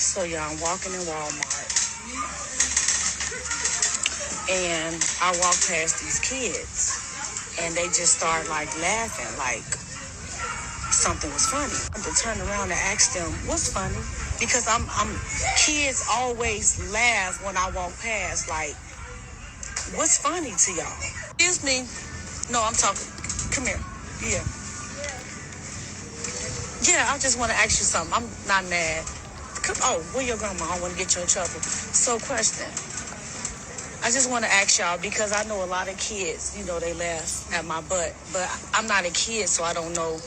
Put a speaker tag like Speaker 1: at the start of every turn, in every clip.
Speaker 1: So yeah, I'm walking in Walmart and I walk past these kids and they just start like laughing like something was funny. I had to turn around and ask them, what's funny? Because kids always laugh when I walk past, like, what's funny to y'all? Excuse me. No, I'm talking. Come here. Yeah. Yeah, I just want to ask you something. I'm not mad. Where your grandma? I don't want to get you in trouble. So, question. I just want to ask y'all, because I know a lot of kids, they laugh at my butt. But I'm not a kid, so I don't know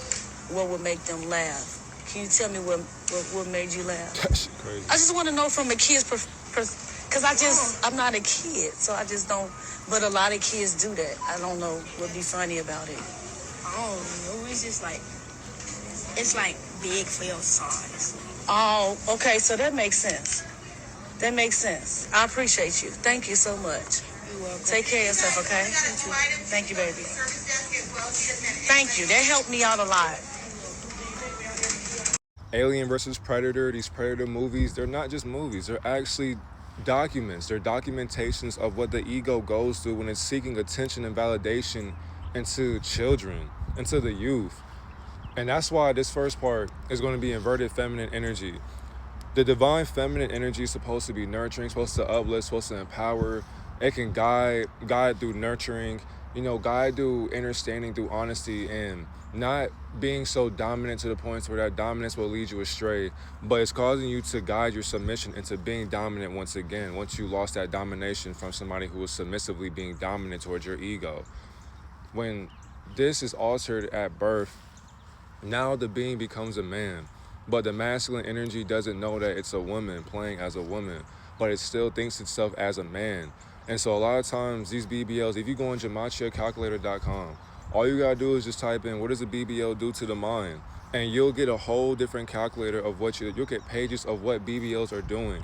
Speaker 1: what would make them laugh. Can you tell me what made you laugh?
Speaker 2: That's crazy.
Speaker 1: I just want to know from a kid's because I'm not a kid, so I just don't. But a lot of kids do that. I don't know what'd be funny about it.
Speaker 3: I don't know. It's just like, it's like big for your size.
Speaker 1: Oh, okay. So that makes sense. That makes sense. I appreciate you. Thank you so much.
Speaker 3: You're welcome.
Speaker 1: Take care of yourself, okay? Thank you, baby. Thank you. That helped me out a lot.
Speaker 2: Alien versus Predator, these Predator movies, they're not just movies. They're actually documents. They're documentations of what the ego goes through when it's seeking attention and validation into children, into the youth. And that's why this first part is going to be inverted feminine energy. The divine feminine energy is supposed to be nurturing, supposed to uplift, supposed to empower. It can guide through nurturing, guide through understanding, through honesty, and not being so dominant to the point where that dominance will lead you astray, but it's causing you to guide your submission into being dominant once again, once you lost that domination from somebody who was submissively being dominant towards your ego. When this is altered at birth, now the being becomes a man, but the masculine energy doesn't know that it's a woman playing as a woman, but it still thinks itself as a man. And so a lot of times these BBLs, if you go on gematriacalculator.com, all you gotta do is just type in, what does a BBL do to the mind? And you'll get a whole different calculator of you'll get pages of what BBLs are doing.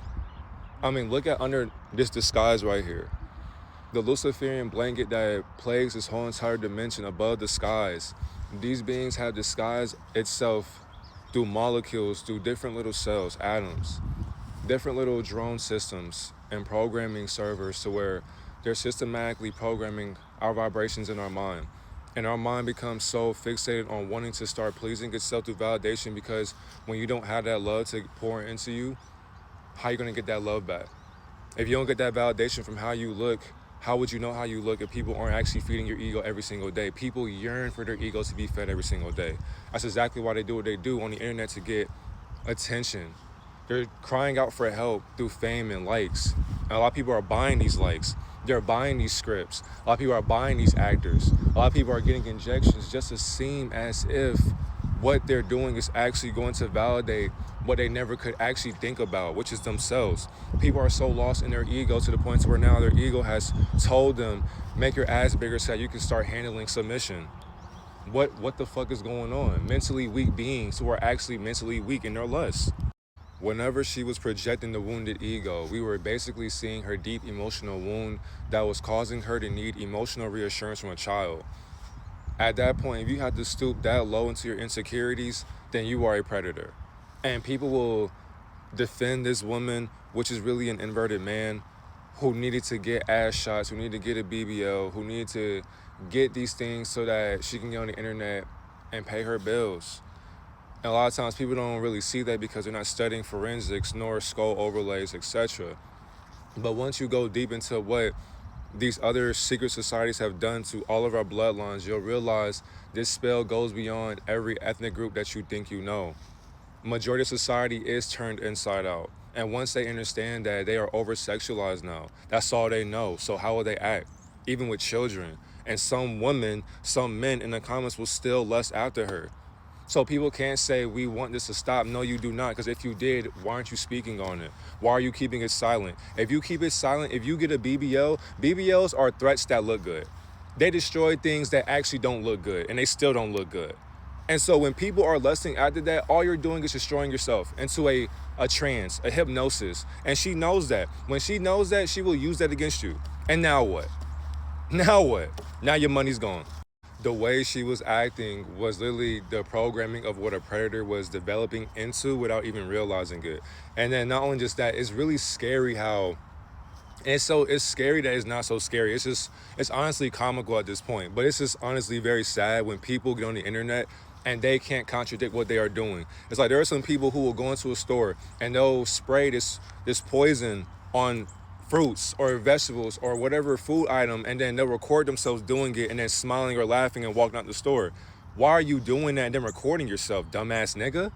Speaker 2: I mean, look at under this disguise right here. The Luciferian blanket that plagues this whole entire dimension above the skies. These beings have disguised itself through molecules, through different little cells, atoms, different little drone systems and programming servers to where they're systematically programming our vibrations in our mind. And our mind becomes so fixated on wanting to start pleasing itself through validation, because when you don't have that love to pour into you, how are you going to get that love back? If you don't get that validation from how you look, how would you know how you look if people aren't actually feeding your ego every single day? People yearn for their egos to be fed every single day. That's exactly why they do what they do on the internet, to get attention. They're crying out for help through fame and likes. And a lot of people are buying these likes. They're buying these scripts. A lot of people are buying these actors. A lot of people are getting injections just to seem as if what they're doing is actually going to validate what they never could actually think about, which is themselves. People are so lost in their ego to the point where now their ego has told them, make your ass bigger so that you can start handling submission. What the fuck is going on? Mentally weak beings who are actually mentally weak in their lust. Whenever she was projecting the wounded ego, we were basically seeing her deep emotional wound that was causing her to need emotional reassurance from a child. At that point, if you have to stoop that low into your insecurities, then you are a predator. And people will defend this woman, which is really an inverted man, who needed to get ass shots, who needed to get a BBL, who needed to get these things so that she can get on the internet and pay her bills. And a lot of times people don't really see that because they're not studying forensics nor skull overlays, etc. But once you go deep into what these other secret societies have done to all of our bloodlines, you'll realize this spell goes beyond every ethnic group that you think you know. Majority of society is turned inside out. And once they understand that they are over-sexualized now, that's all they know. So how will they act? Even with children. And some women, some men in the comments will still lust after her. So people can't say, we want this to stop. No, you do not. Because if you did, why aren't you speaking on it? Why are you keeping it silent? If you keep it silent, if you get a BBL, BBLs are threats that look good. They destroy things that actually don't look good, and they still don't look good. And so when people are lusting after that, all you're doing is destroying yourself into a trance, a hypnosis. And she knows that. When she knows that, she will use that against you. And now what? Now what? Now your money's gone. the way she was acting was literally the programming of what a predator was developing into without even realizing it. And then not only just that, it's really scary how, and so it's scary that it's not so scary. It's honestly comical at this point, but it's just honestly very sad when people get on the internet and they can't contradict what they are doing. It's like there are some people who will go into a store and they'll spray this poison on fruits or vegetables or whatever food item, and then they'll record themselves doing it and then smiling or laughing and walking out the store. Why are you doing that and then recording yourself, dumbass nigga?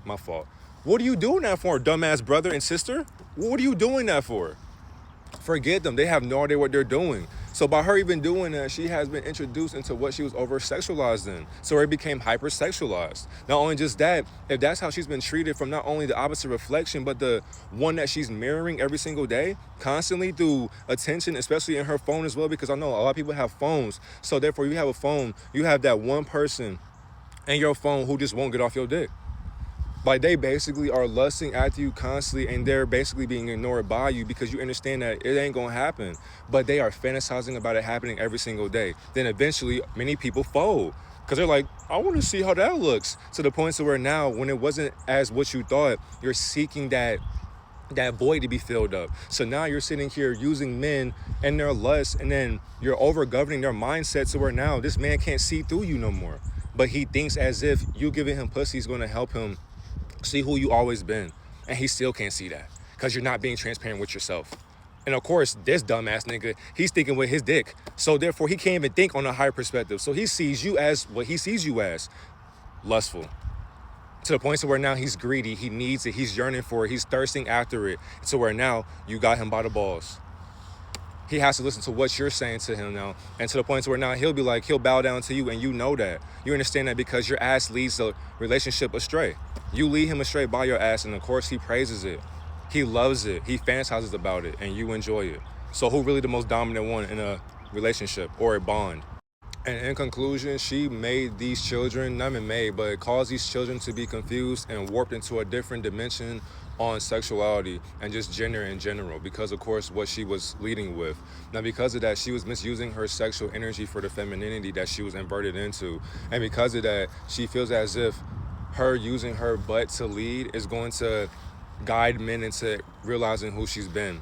Speaker 2: My fault. What are you doing that for, dumbass brother and sister? What are you doing that for? Forget them. They have no idea what they're doing. So by her even doing that, she has been introduced into what she was over-sexualized in. So it became hyper-sexualized. Not only just that, if that's how she's been treated from not only the opposite reflection, but the one that she's mirroring every single day, constantly through attention, especially in her phone as well, because I know a lot of people have phones. So therefore, you have a phone, you have that one person in your phone who just won't get off your dick. Like, they basically are lusting after you constantly, and they're basically being ignored by you because you understand that it ain't gonna happen. But they are fantasizing about it happening every single day. Then eventually, many people fold because they're like, I want to see how that looks. To the point to where now, when it wasn't as what you thought, you're seeking that void to be filled up. So now you're sitting here using men and their lust, and then you're over governing their mindset to where now this man can't see through you no more. But he thinks as if you giving him pussy is going to help him see who you always been, and he still can't see that because you're not being transparent with yourself. And of course, this dumbass nigga, he's thinking with his dick, so therefore he can't even think on a higher perspective. So he sees you as what he sees you as, lustful, to the point to where now he's greedy, he needs it, he's yearning for it, he's thirsting after it, to where now you got him by the balls. He has to listen to what you're saying to him now, and to the point where now he'll be like, he'll bow down to you, and you know that. You understand that because your ass leads the relationship astray. You lead him astray by your ass, and of course he praises it. He loves it. He fantasizes about it, and you enjoy it. So who really the most dominant one in a relationship or a bond? And in conclusion, she made these children, not even made, but caused these children to be confused and warped into a different dimension on sexuality and just gender in general, because of course what she was leading with. Now because of that, she was misusing her sexual energy for the femininity that she was inverted into. And because of that, she feels as if her using her butt to lead is going to guide men into realizing who she's been.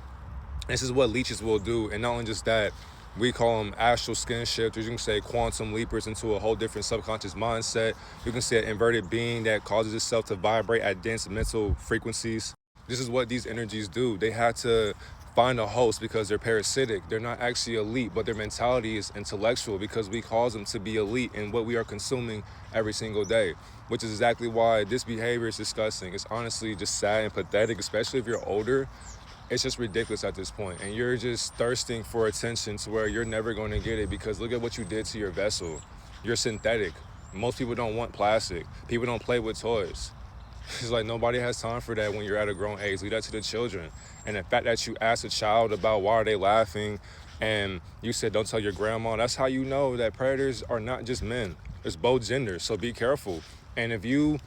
Speaker 2: This is what leeches will do. And not only just that, we call them astral skin shifters. You can say quantum leapers into a whole different subconscious mindset. You can say an inverted being that causes itself to vibrate at dense mental frequencies. This is what these energies do. They have to find a host because they're parasitic. They're not actually elite, but their mentality is intellectual because we cause them to be elite in what we are consuming every single day, which is exactly why this behavior is disgusting. It's honestly just sad and pathetic, especially if you're older. It's just ridiculous at this point, and you're just thirsting for attention to where you're never going to get it because look at what you did to your vessel. You're synthetic. Most people don't want plastic. People don't play with toys. It's like nobody has time for that when you're at a grown age. Leave that to the children. And the fact that you asked a child about why are they laughing and you said don't tell your grandma, that's how you know that predators are not just men. It's both genders, so be careful. And if you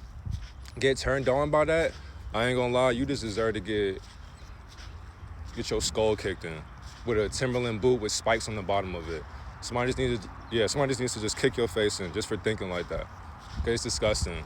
Speaker 2: get turned on by that, I ain't gonna lie, you just deserve to get your skull kicked in with a Timberland boot with spikes on the bottom of it. Somebody just needs to just kick your face in just for thinking like that. Okay, it's disgusting.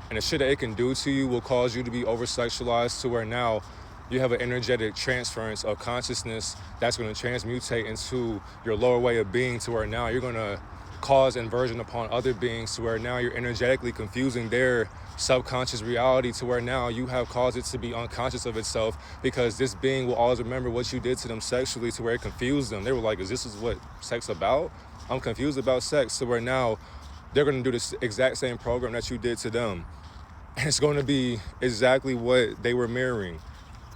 Speaker 2: And the shit that it can do to you will cause you to be over-sexualized to where now you have an energetic transference of consciousness that's going to transmutate into your lower way of being to where now you're going to cause inversion upon other beings to where now you're energetically confusing their subconscious reality to where now you have caused it to be unconscious of itself because this being will always remember what you did to them sexually to where it confused them. They were like, is this what sex about? I'm confused about sex. To where now they're going to do the exact same program that you did to them. And it's going to be exactly what they were mirroring.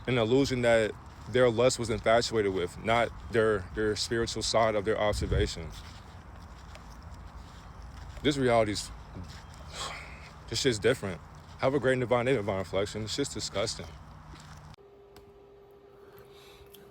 Speaker 2: An illusion that their lust was infatuated with, not their spiritual side of their observation. This reality's, this shit's different. Have a great and divine day, divine reflection. This shit's disgusting.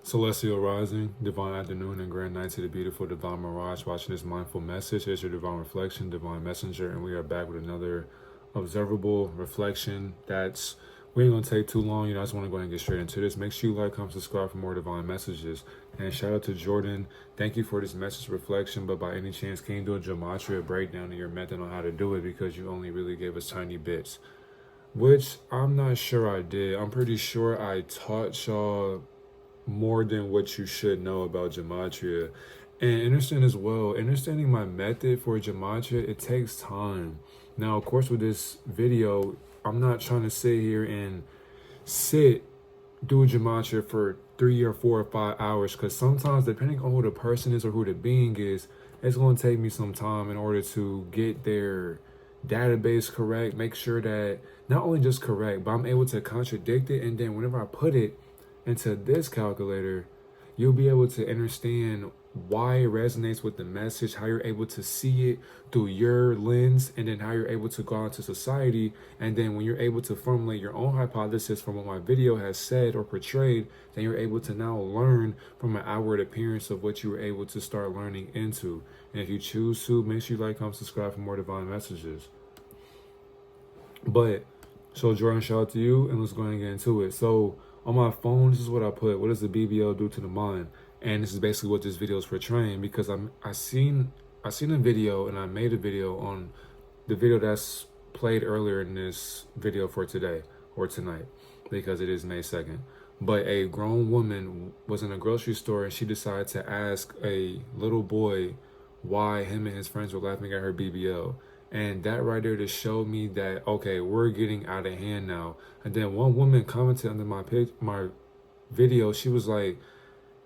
Speaker 2: Celestial rising, divine afternoon, and grand night to the beautiful divine mirage watching this mindful message. It's your divine reflection, divine messenger, and we are back with another observable reflection that's we ain't gonna take too long. I just want to go ahead and get straight into this. Make sure you like, comment, subscribe for more divine messages. And shout out to Jordan. Thank you for this message reflection. But by any chance, can you do a gematria breakdown of your method on how to do it? Because you only really gave us tiny bits, which I'm not sure I did. I'm pretty sure I taught y'all more than what you should know about gematria. And understand as well, understanding my method for gematria, it takes time. Now, of course, with this video, I'm not trying to sit here and do a gematria for 3 or 4 or 5 hours, because sometimes, depending on who the person is or who the being is, it's going to take me some time in order to get their database correct, make sure that not only just correct, but I'm able to contradict it. And then whenever I put it into this calculator, you'll be able to understand why it resonates with the message, how you're able to see it through your lens, and then how you're able to go out to society. And then when you're able to formulate your own hypothesis from what my video has said or portrayed, then you're able to now learn from an outward appearance of what you were able to start learning into. And if you choose to, make sure you like, comment, subscribe for more divine messages. But so Jordan, shout out to you, and let's go ahead and get into it. So on my phone, this is what I put. What does the BBL do to the mind? And this is basically what this video is portraying, because I seen a video, and I made a video on the video that's played earlier in this video for today or tonight, because it is May 2nd. But a grown woman was in a grocery store, and she decided to ask a little boy why him and his friends were laughing at her BBL. And that right there just showed me that, okay, we're getting out of hand now. And then one woman commented under my video. She was like,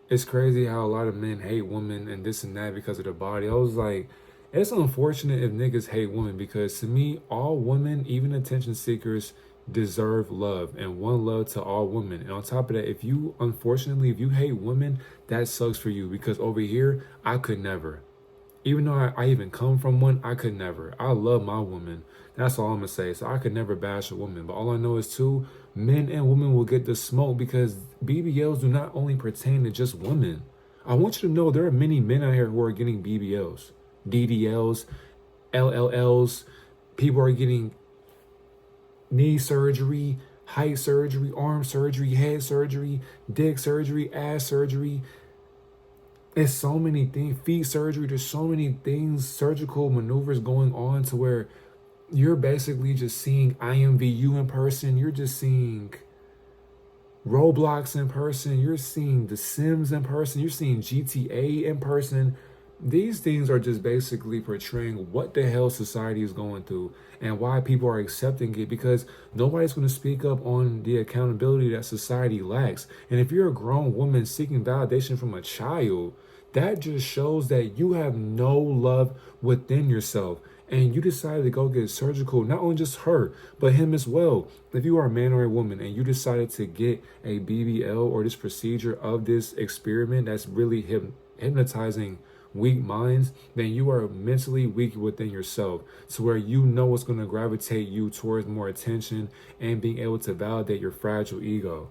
Speaker 2: it's crazy how a lot of men hate women and this and that because of their body. I was like, it's unfortunate if niggas hate women, because to me, all women, even attention seekers, deserve love, and one love to all women. And on top of that, if you hate women, that sucks for you, because over here, I could never. Even though I even come from one, I could never. I love my woman. That's all I'm going to say. So I could never bash a woman. But all I know is, too, men and women will get the smoke, because BBLs do not only pertain to just women. I want you to know there are many men out here who are getting BBLs, DDLs, LLLs. People are getting knee surgery, height surgery, arm surgery, head surgery, dick surgery, ass surgery. It's so many things, feet surgery. There's so many things, surgical maneuvers going on, to where you're basically just seeing IMVU in person. You're just seeing Roblox in person. You're seeing The Sims in person. You're seeing GTA in person. These things are just basically portraying what the hell society is going through and why people are accepting it, because nobody's going to speak up on the accountability that society lacks. And if you're a grown woman seeking validation from a child, that just shows that you have no love within yourself. And you decided to go get surgical, not only just her, but him as well. If you are a man or a woman and you decided to get a BBL or this procedure of this experiment that's really hypnotizing weak minds, then you are mentally weak within yourself, to where you know what's going to gravitate you towards more attention and being able to validate your fragile ego.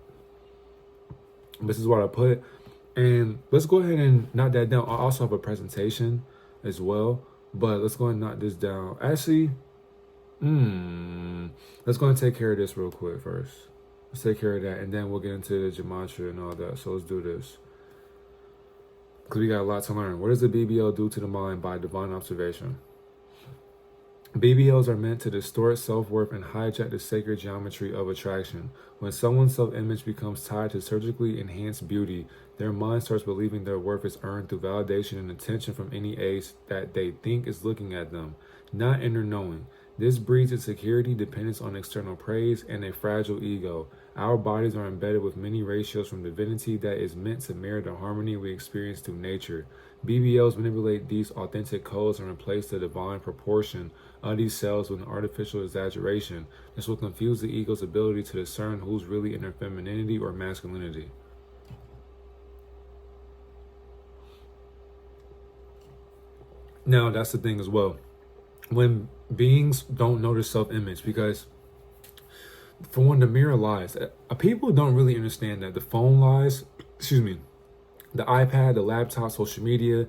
Speaker 2: This is what I put. And let's go ahead and knock that down. I also have a presentation as well, but let's go ahead and knock this down. Actually, let's go and take care of this real quick first. Let's take care of that, and then we'll get into the gematria and all that. So let's do this, because we got a lot to learn. What does the BBL do to the mind by divine observation? BBLs are meant to distort self-worth and hijack the sacred geometry of attraction. When someone's self-image becomes tied to surgically enhanced beauty, their mind starts believing their worth is earned through validation and attention from any age that they think is looking at them, not inner knowing. This breeds insecurity, dependence on external praise, and a fragile ego. Our bodies are embedded with many ratios from divinity that is meant to mirror the harmony we experience through nature. BBLs manipulate these authentic codes and replace the divine proportion of these cells with an artificial exaggeration. This will confuse the ego's ability to discern who's really in their femininity or masculinity. Now, that's the thing as well. When beings don't know their self-image, because for one, the mirror lies. People don't really understand that the phone lies, the iPad, the laptop, social media,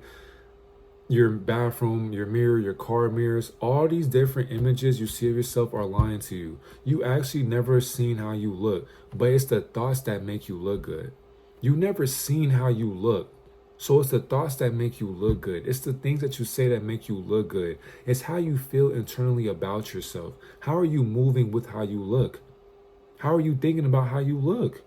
Speaker 2: your bathroom, your mirror, your car mirrors, all these different images you see of yourself are lying to you. You actually never seen how you look, but it's the thoughts that make you look good. You never seen how you look. So it's the thoughts that make you look good. It's the things that you say that make you look good. It's how you feel internally about yourself. How are you moving with how you look? How are you thinking about how you look?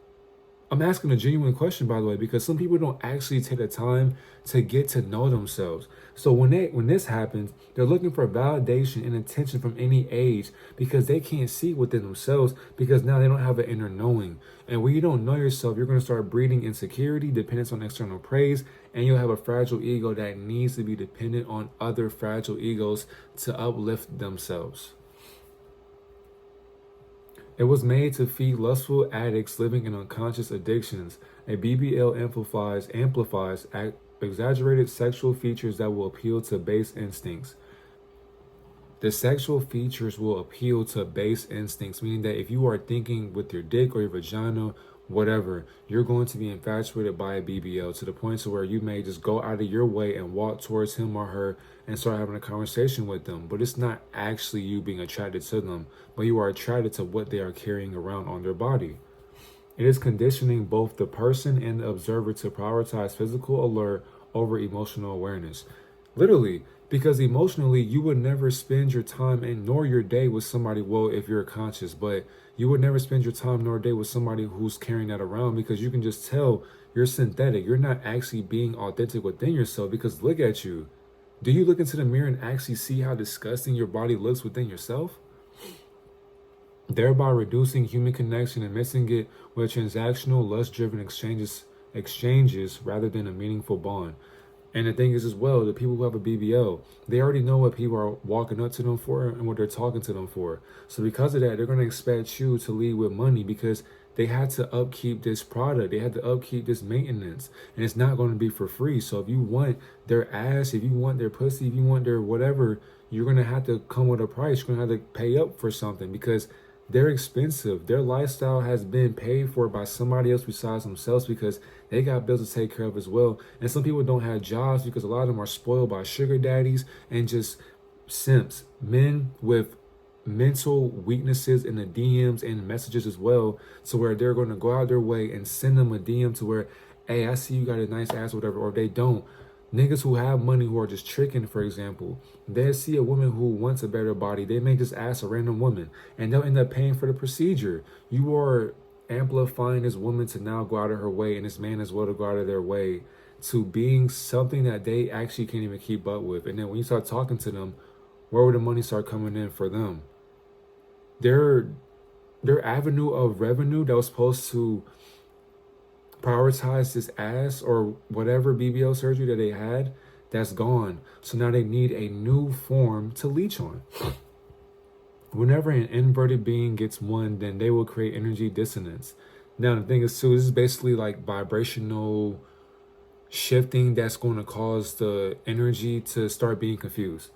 Speaker 2: I'm asking a genuine question, by the way, because some people don't actually take the time to get to know themselves. So when this happens, they're looking for validation and attention from any age because they can't see within themselves because now they don't have an inner knowing. And when you don't know yourself, you're going to start breeding insecurity, dependence on external praise, and you'll have a fragile ego that needs to be dependent on other fragile egos to uplift themselves. It was made to feed lustful addicts living in unconscious addictions. A BBL amplifies exaggerated sexual features that will appeal to base instincts. The sexual features will appeal to base instincts, meaning that if you are thinking with your dick or your vagina, whatever, you're going to be infatuated by a BBL to the point to where you may just go out of your way and walk towards him or her and start having a conversation with them. But it's not actually you being attracted to them, but you are attracted to what they are carrying around on their body. It is conditioning both the person and the observer to prioritize physical alert over emotional awareness. Literally, because emotionally, you would never spend your time and nor your day with somebody, well, if you're conscious, but you would never spend your time nor day with somebody who's carrying that around because you can just tell you're synthetic. You're not actually being authentic within yourself because look at you. Do you look into the mirror and actually see how disgusting your body looks within yourself? Thereby reducing human connection and missing it with transactional, lust-driven exchanges rather than a meaningful bond. And the thing is as well, the people who have a BBL, they already know what people are walking up to them for and what they're talking to them for. So because of that, they're going to expect you to lead with money because they had to upkeep this product. They had to upkeep this maintenance. And it's not going to be for free. So if you want their ass, if you want their pussy, if you want their whatever, you're going to have to come with a price. You're going to have to pay up for something because they're expensive. Their lifestyle has been paid for by somebody else besides themselves because they got bills to take care of as well. And some people don't have jobs because a lot of them are spoiled by sugar daddies and just simps. Men with mental weaknesses in the DMs and messages as well, to where they're going to go out their way and send them a DM to where, hey, I see you got a nice ass or whatever, or they don't. Niggas who have money who are just tricking, for example, they see a woman who wants a better body, they may just ask a random woman and they'll end up paying for the procedure. You are amplifying this woman to now go out of her way and this man as well to go out of their way to being something that they actually can't even keep up with. And then when you start talking to them, where would the money start coming in for them? Their avenue of revenue that was supposed to prioritize this ass or whatever BBL surgery that they had, that's gone. So now they need a new form to leech on. Whenever an inverted being gets one, then they will create energy dissonance. Now the thing is too, this is basically like vibrational shifting that's going to cause the energy to start being confused.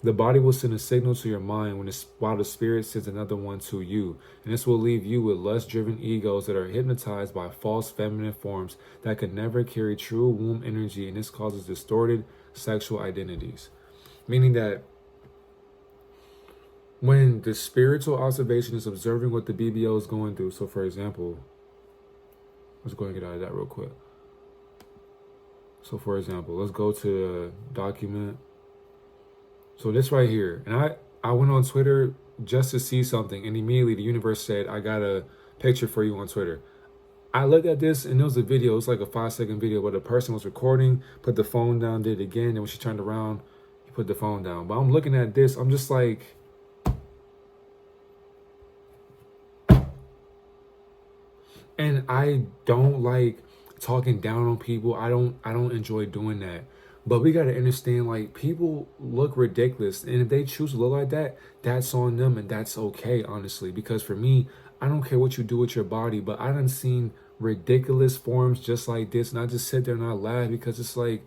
Speaker 2: The body will send a signal to your mind while the spirit sends another one to you. And this will leave you with lust-driven egos that are hypnotized by false feminine forms that could never carry true womb energy. And this causes distorted sexual identities. Meaning that when the spiritual observation is observing what the BBL is going through. So for example, let's go and get out of that real quick. So for example, let's go to the document. So this right here, and I went on Twitter just to see something, and immediately the universe said, I got a picture for you on Twitter. I looked at this, and it was a video. It was like a 5-second video where the person was recording, put the phone down, did it again, and when she turned around, he put the phone down. But I'm looking at this, I'm just like, and I don't like talking down on people. I don't enjoy doing that. But we got to understand, like, people look ridiculous. And if they choose to look like that, that's on them. And that's okay, honestly. Because for me, I don't care what you do with your body. But I done seen ridiculous forms just like this. And I just sit there and I laugh because it's like,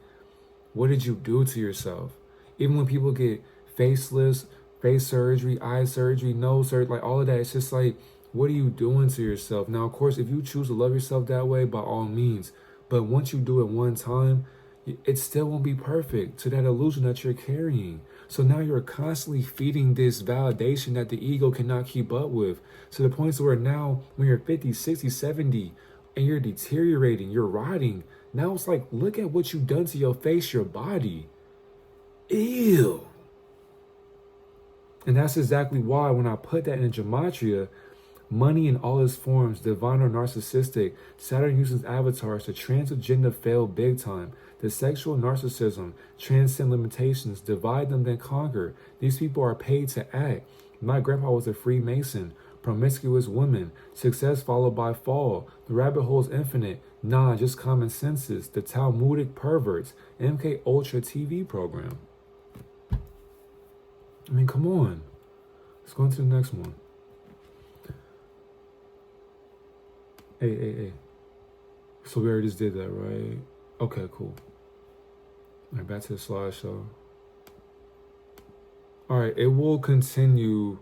Speaker 2: what did you do to yourself? Even when people get facelifts, face surgery, eye surgery, nose surgery, like all of that, it's just like, what are you doing to yourself? Now, of course, if you choose to love yourself that way, by all means. But once you do it one time, it still won't be perfect to that illusion that you're carrying. So now you're constantly feeding this validation that the ego cannot keep up with, to the point where now when you're 50, 60, 70, and you're deteriorating, you're rotting, now it's like, look at what you've done to your face, your body. Ew. And that's exactly why when I put that in Gematria, money in all its forms, divine or narcissistic, Saturn uses avatars to trans agenda fail big time. The sexual narcissism, transcend limitations, divide them then conquer. These people are paid to act. My grandpa was a Freemason, promiscuous women, success followed by fall. The rabbit hole is infinite, nah, just common senses. The Talmudic perverts, MK Ultra TV program. I mean, come on. Let's go on to the next one. Hey. So we already just did that, right? Okay, cool. All right, back to the slideshow. All right, it will continue.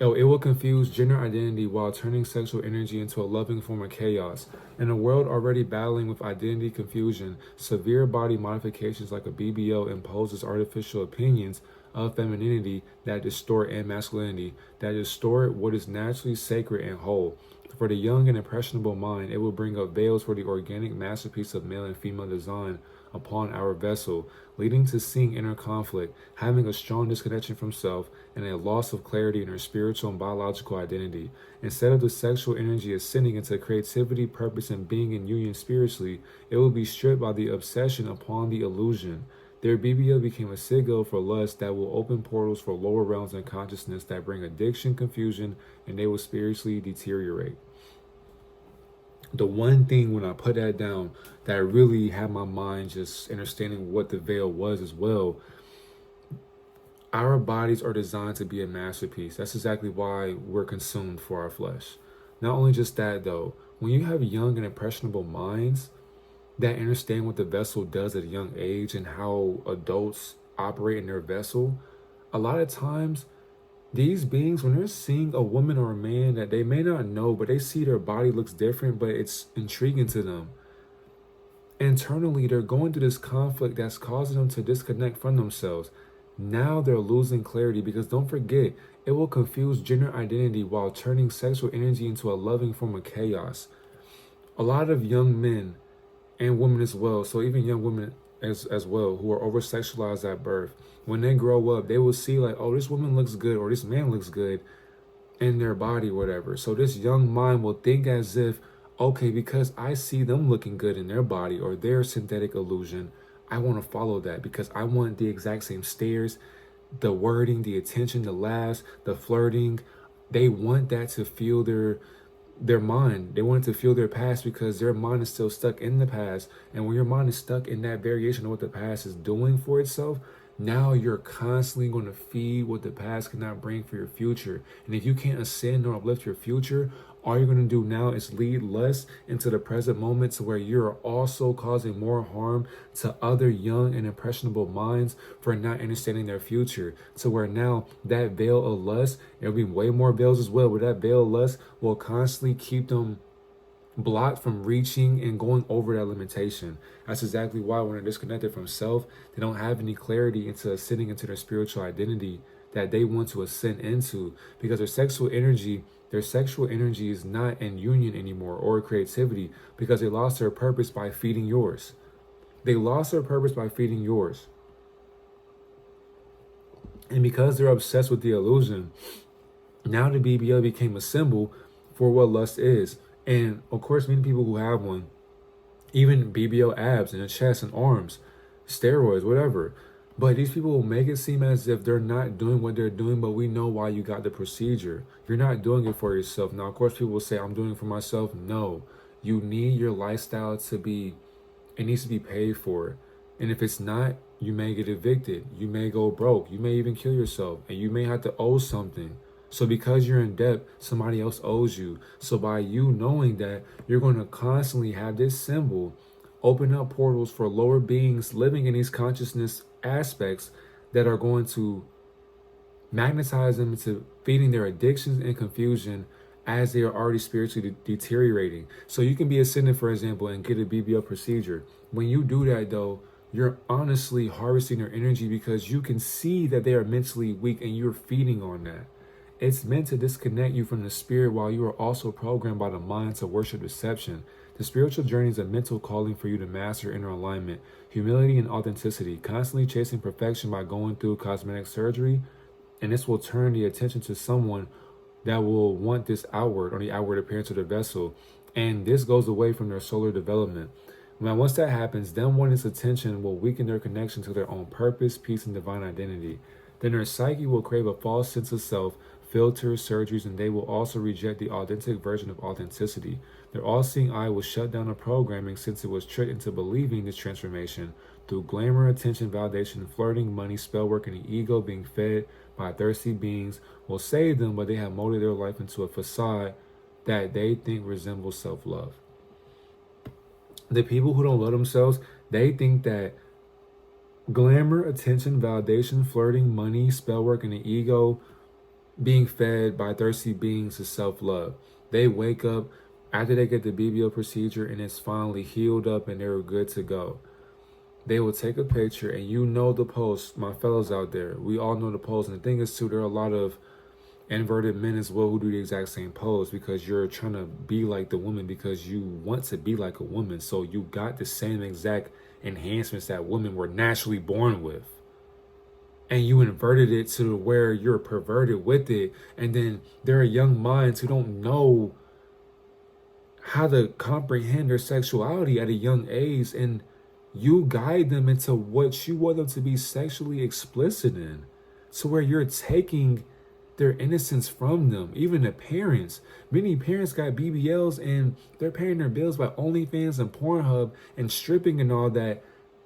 Speaker 2: Oh, it will confuse gender identity while turning sexual energy into a loving form of chaos. In a world already battling with identity confusion, severe body modifications like a BBL imposes artificial opinions of femininity that distort and masculinity, that distort what is naturally sacred and whole. For the young and impressionable mind, it will bring up veils for the organic masterpiece of male and female design upon our vessel, leading to seeing inner conflict, having a strong disconnection from self, and a loss of clarity in her spiritual and biological identity. Instead of the sexual energy ascending into creativity, purpose, and being in union spiritually, it will be stripped by the obsession upon the illusion. Their BBL became a sigil for lust that will open portals for lower realms in consciousness that bring addiction, confusion, and they will spiritually deteriorate. The one thing when I put that down that really had my mind just understanding what the veil was as well, our bodies are designed to be a masterpiece. That's exactly why we're consumed for our flesh. Not only just that though, when you have young and impressionable minds that understand what the vessel does at a young age and how adults operate in their vessel, a lot of times these beings, when they're seeing a woman or a man that they may not know, but they see their body looks different, but it's intriguing to them. Internally, they're going through this conflict that's causing them to disconnect from themselves. Now they're losing clarity because don't forget, it will confuse gender identity while turning sexual energy into a loving form of chaos. A lot of young men and women as well, so even young women as well, who are over-sexualized at birth, when they grow up, they will see like, oh, this woman looks good or this man looks good in their body, whatever. So this young mind will think as if, okay, because I see them looking good in their body or their synthetic illusion, I want to follow that because I want the exact same stares, the wording, the attention, the laughs, the flirting. They want that to fuel their mind. They want it to feel their past because their mind is still stuck in the past. And when your mind is stuck in that variation of what the past is doing for itself, now you're constantly going to feed what the past cannot bring for your future. And if you can't ascend or uplift your future, all you're going to do now is lead less into the present moment to where you're also causing more harm to other young and impressionable minds for not understanding their future. To where now that veil of lust, there'll be way more veils as well, but that veil of lust will constantly keep them blocked from reaching and going over that limitation. That's exactly why when they're disconnected from self, they don't have any clarity into ascending into their spiritual identity that they want to ascend into, because their sexual energy is not in union anymore or creativity because they lost their purpose by feeding yours. They lost their purpose by feeding yours. And because they're obsessed with the illusion, now the BBL became a symbol for what lust is. And of course, many people who have one, even BBL abs in the chest and arms, steroids, whatever. But these people will make it seem as if they're not doing what they're doing, but we know why you got the procedure. You're not doing it for yourself. Now, of course, people will say, I'm doing it for myself. No, you need your lifestyle it needs to be paid for. And if it's not, you may get evicted. You may go broke. You may even kill yourself. And you may have to owe something. So because you're in debt, somebody else owes you. So by you knowing that, you're going to constantly have this symbol open up portals for lower beings living in these consciousness aspects that are going to magnetize them into feeding their addictions and confusion as they are already spiritually deteriorating. So you can be ascended, for example, and get a BBL procedure. When you do that though, you're honestly harvesting their energy because you can see that they are mentally weak and you're feeding on that. It's meant to disconnect you from the spirit while you are also programmed by the mind to worship deception. The spiritual journey is a mental calling for you to master inner alignment, humility, and authenticity, constantly chasing perfection by going through cosmetic surgery. And this will turn the attention to someone that will want this outward or the outward appearance of the vessel. And this goes away from their solar development. Now, once that happens, them wanting this attention will weaken their connection to their own purpose, peace, and divine identity. Then their psyche will crave a false sense of self, filters, surgeries, and they will also reject the authentic version of authenticity. Their all-seeing eye will shut down the programming since it was tricked into believing this transformation through glamour, attention, validation, flirting, money, spell work, and the ego being fed by thirsty beings will save them, but they have molded their life into a facade that they think resembles self-love. The people who don't love themselves, they think that glamour, attention, validation, flirting, money, spell work, and the ego being fed by thirsty beings is self-love. They wake up after they get the BBL procedure and it's finally healed up and they're good to go. They will take a picture, and you know the post, my fellows out there. We all know the post. And the thing is, too, there are a lot of inverted men as well who do the exact same pose because you're trying to be like the woman because you want to be like a woman. So you got the same exact enhancements that women were naturally born with. And you inverted it to where you're perverted with it. And then there are young minds who don't know how to comprehend their sexuality at a young age, and you guide them into what you want them to be sexually explicit in, to where you're taking their innocence from them. Even the parents, many parents got BBLs and they're paying their bills by OnlyFans and Pornhub and stripping and all that,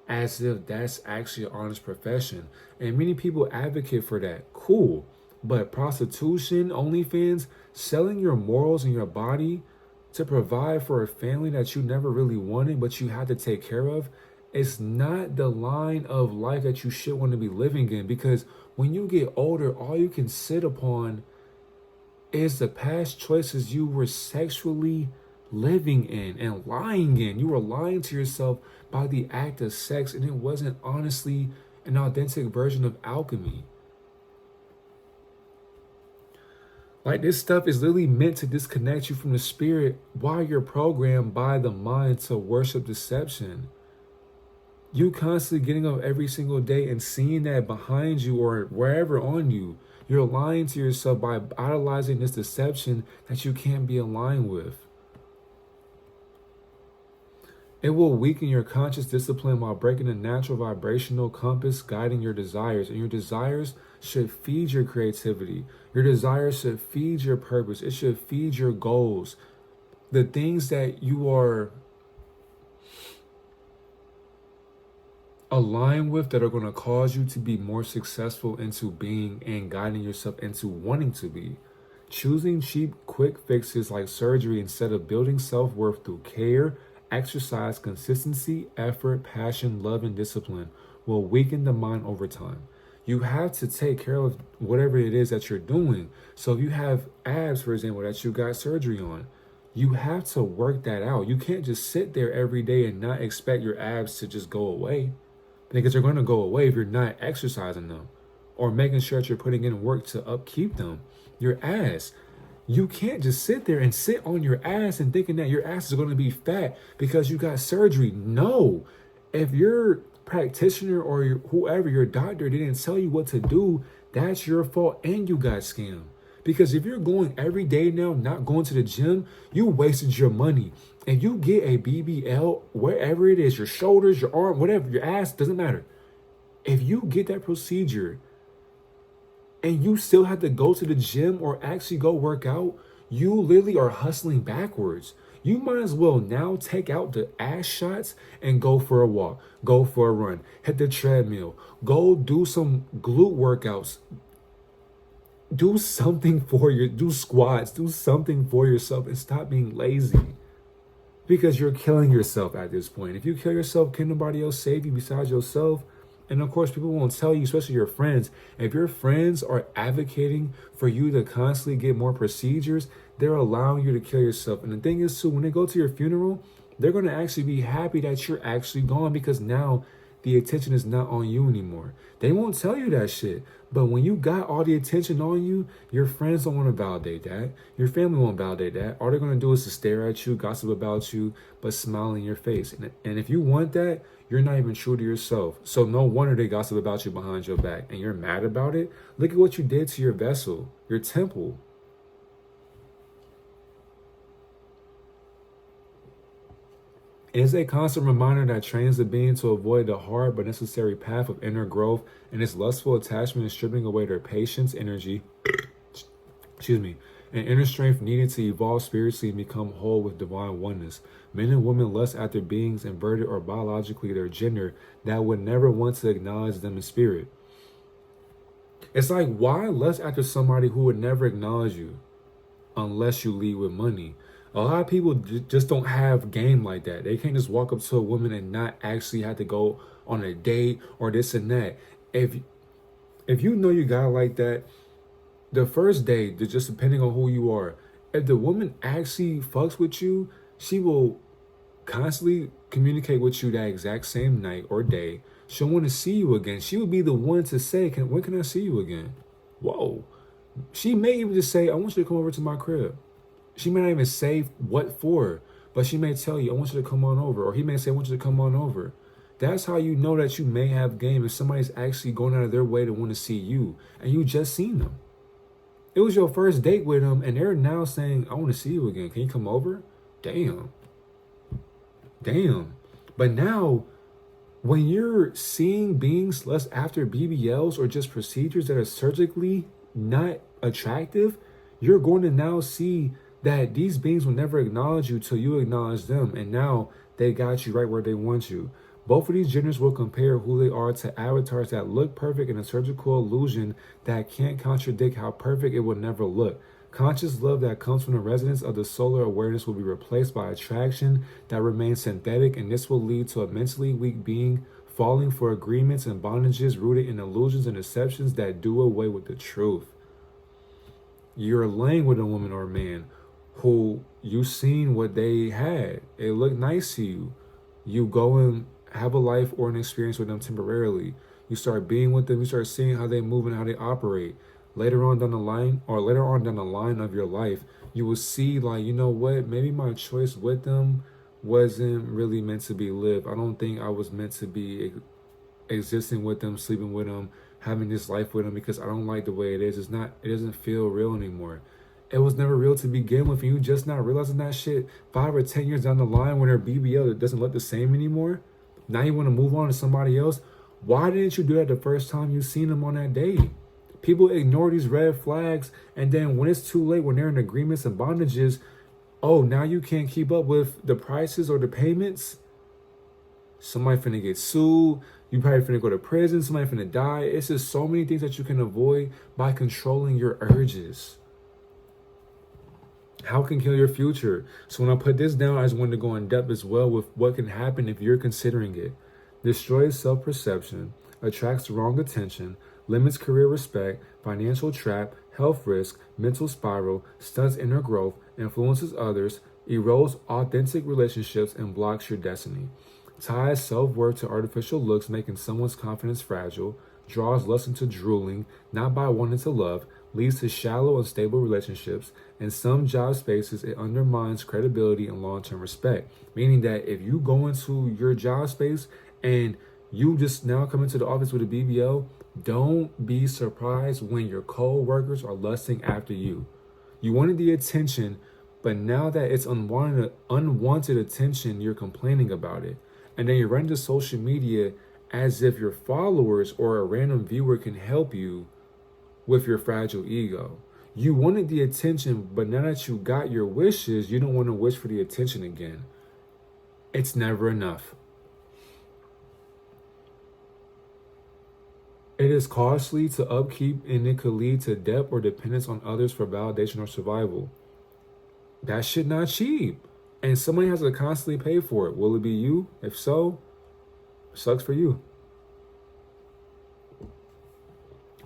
Speaker 2: as if that's actually an honest profession. And many people advocate for that. Cool. But prostitution, OnlyFans, selling your morals and your body to provide for a family that you never really wanted, but you had to take care of, it's not the line of life that you should want to be living in. Because when you get older, all you can sit upon is the past choices you were sexually living in and lying in. You were lying to yourself by the act of sex, and it wasn't honestly an authentic version of alchemy. Like, this stuff is literally meant to disconnect you from the spirit while you're programmed by the mind to worship deception. You constantly getting up every single day and seeing that behind you or wherever on you, you're lying to yourself by idolizing this deception that you can't be aligned with. It will weaken your conscious discipline while breaking the natural vibrational compass guiding your desires. And your desires should feed your creativity. Your desires should feed your purpose. It should feed your goals. The things that you are aligned with that are going to cause you to be more successful into being and guiding yourself into wanting to be. Choosing cheap, quick fixes like surgery instead of building self-worth through care, exercise, consistency, effort, passion, love, and discipline will weaken the mind over time. You have to take care of whatever it is that you're doing. So if you have abs, for example, that you got surgery on, you have to work that out. You can't just sit there every day and not expect your abs to just go away, because they're going to go away if you're not exercising them or making sure that you're putting in work to upkeep them. Your ass, you can't just sit there and sit on your ass and thinking that your ass is going to be fat because you got surgery. No. If your practitioner or whoever, your doctor, didn't tell you what to do, that's your fault and you got scammed. Because if you're going every day now, not going to the gym, you wasted your money. And you get a BBL, wherever it is, your shoulders, your arm, whatever, your ass, doesn't matter. If you get that procedure and you still have to go to the gym or actually go work out, you literally are hustling backwards. You might as well now take out the ass shots and go for a walk, go for a run, hit the treadmill, go do some glute workouts. Do something do squats, do something for yourself and stop being lazy. Because you're killing yourself at this point. If you kill yourself, can nobody else save you besides yourself? And of course, people won't tell you, especially your friends. If your friends are advocating for you to constantly get more procedures, they're allowing you to kill yourself. And the thing is, too, when they go to your funeral, they're going to actually be happy that you're actually gone, because now the attention is not on you anymore. They won't tell you that shit. But when you got all the attention on you, your friends don't want to validate that. Your family won't validate that. All they're going to do is to stare at you, gossip about you, but smile in your face. And if you want that, you're not even true to yourself. So no wonder they gossip about you behind your back and you're mad about it. Look at what you did to your vessel, your temple. It is a constant reminder that trains the being to avoid the hard but necessary path of inner growth, and its lustful attachment is stripping away their patience, energy, and inner strength needed to evolve spiritually and become whole with divine oneness. Men and women lust after beings inverted or biologically their gender that would never want to acknowledge them in spirit. It's like, why lust after somebody who would never acknowledge you unless you lead with money? A lot of people just don't have game like that. They can't just walk up to a woman and not actually have to go on a date or this and that. If you know you got like that, the first date, just depending on who you are, if the woman actually fucks with you, she will constantly communicate with you that exact same night or day. She'll want to see you again. She would be the one to say, when can I see you again? Whoa. She may even just say, I want you to come over to my crib. She may not even say what for, but she may tell you, I want you to come on over. Or he may say, I want you to come on over. That's how you know that you may have game if somebody's actually going out of their way to want to see you and you just seen them. It was your first date with them and they're now saying, I want to see you again. Can you come over? Damn. But now, when you're seeing beings lust after BBLs or just procedures that are surgically not attractive, you're going to now see that these beings will never acknowledge you till you acknowledge them. And now they got you right where they want you. Both of these genders will compare who they are to avatars that look perfect in a surgical illusion that can't contradict how perfect it will never look. Conscious love that comes from the resonance of the solar awareness will be replaced by attraction that remains synthetic, and this will lead to a mentally weak being falling for agreements and bondages rooted in illusions and deceptions that do away with the truth. You're laying with a woman or a man who you seen what they had. It looked nice to you. You go and have a life or an experience with them temporarily. You start being with them. You start seeing how they move and how they operate. Later on down the line of your life, you will see like, you know what? Maybe my choice with them wasn't really meant to be lived. I don't think I was meant to be existing with them, sleeping with them, having this life with them because I don't like the way it is. It doesn't feel real anymore. It was never real to begin with, and you just not realizing that shit 5 or 10 years down the line when their BBL doesn't look the same anymore. Now you want to move on to somebody else. Why didn't you do that the first time you seen them on that date? People ignore these red flags, and then when it's too late, when they're in agreements and bondages, oh, now you can't keep up with the prices or the payments. Somebody finna get sued. You probably finna go to prison. Somebody finna die. It's just so many things that you can avoid by controlling your urges. How can kill your future? So when I put this down, I just wanted to go in depth as well with what can happen if you're considering it. Destroys self-perception, attracts the wrong attention, limits career respect, financial trap, health risk, mental spiral, stunts inner growth, influences others, erodes authentic relationships, and blocks your destiny. Ties self-worth to artificial looks, making someone's confidence fragile, draws lust into drooling, not by wanting to love, leads to shallow, unstable relationships. In some job spaces, it undermines credibility and long-term respect. Meaning that if you go into your job space and you just now come into the office with a BBL, don't be surprised when your co-workers are lusting after you. You wanted the attention, but now that it's unwanted attention, you're complaining about it. And then you run to social media as if your followers or a random viewer can help you with your fragile ego. You wanted the attention, but now that you got your wishes, you don't want to wish for the attention again. It's never enough. It is costly to upkeep, and it could lead to debt or dependence on others for validation or survival. That shit not cheap. And somebody has to constantly pay for it. Will it be you? If so, sucks for you.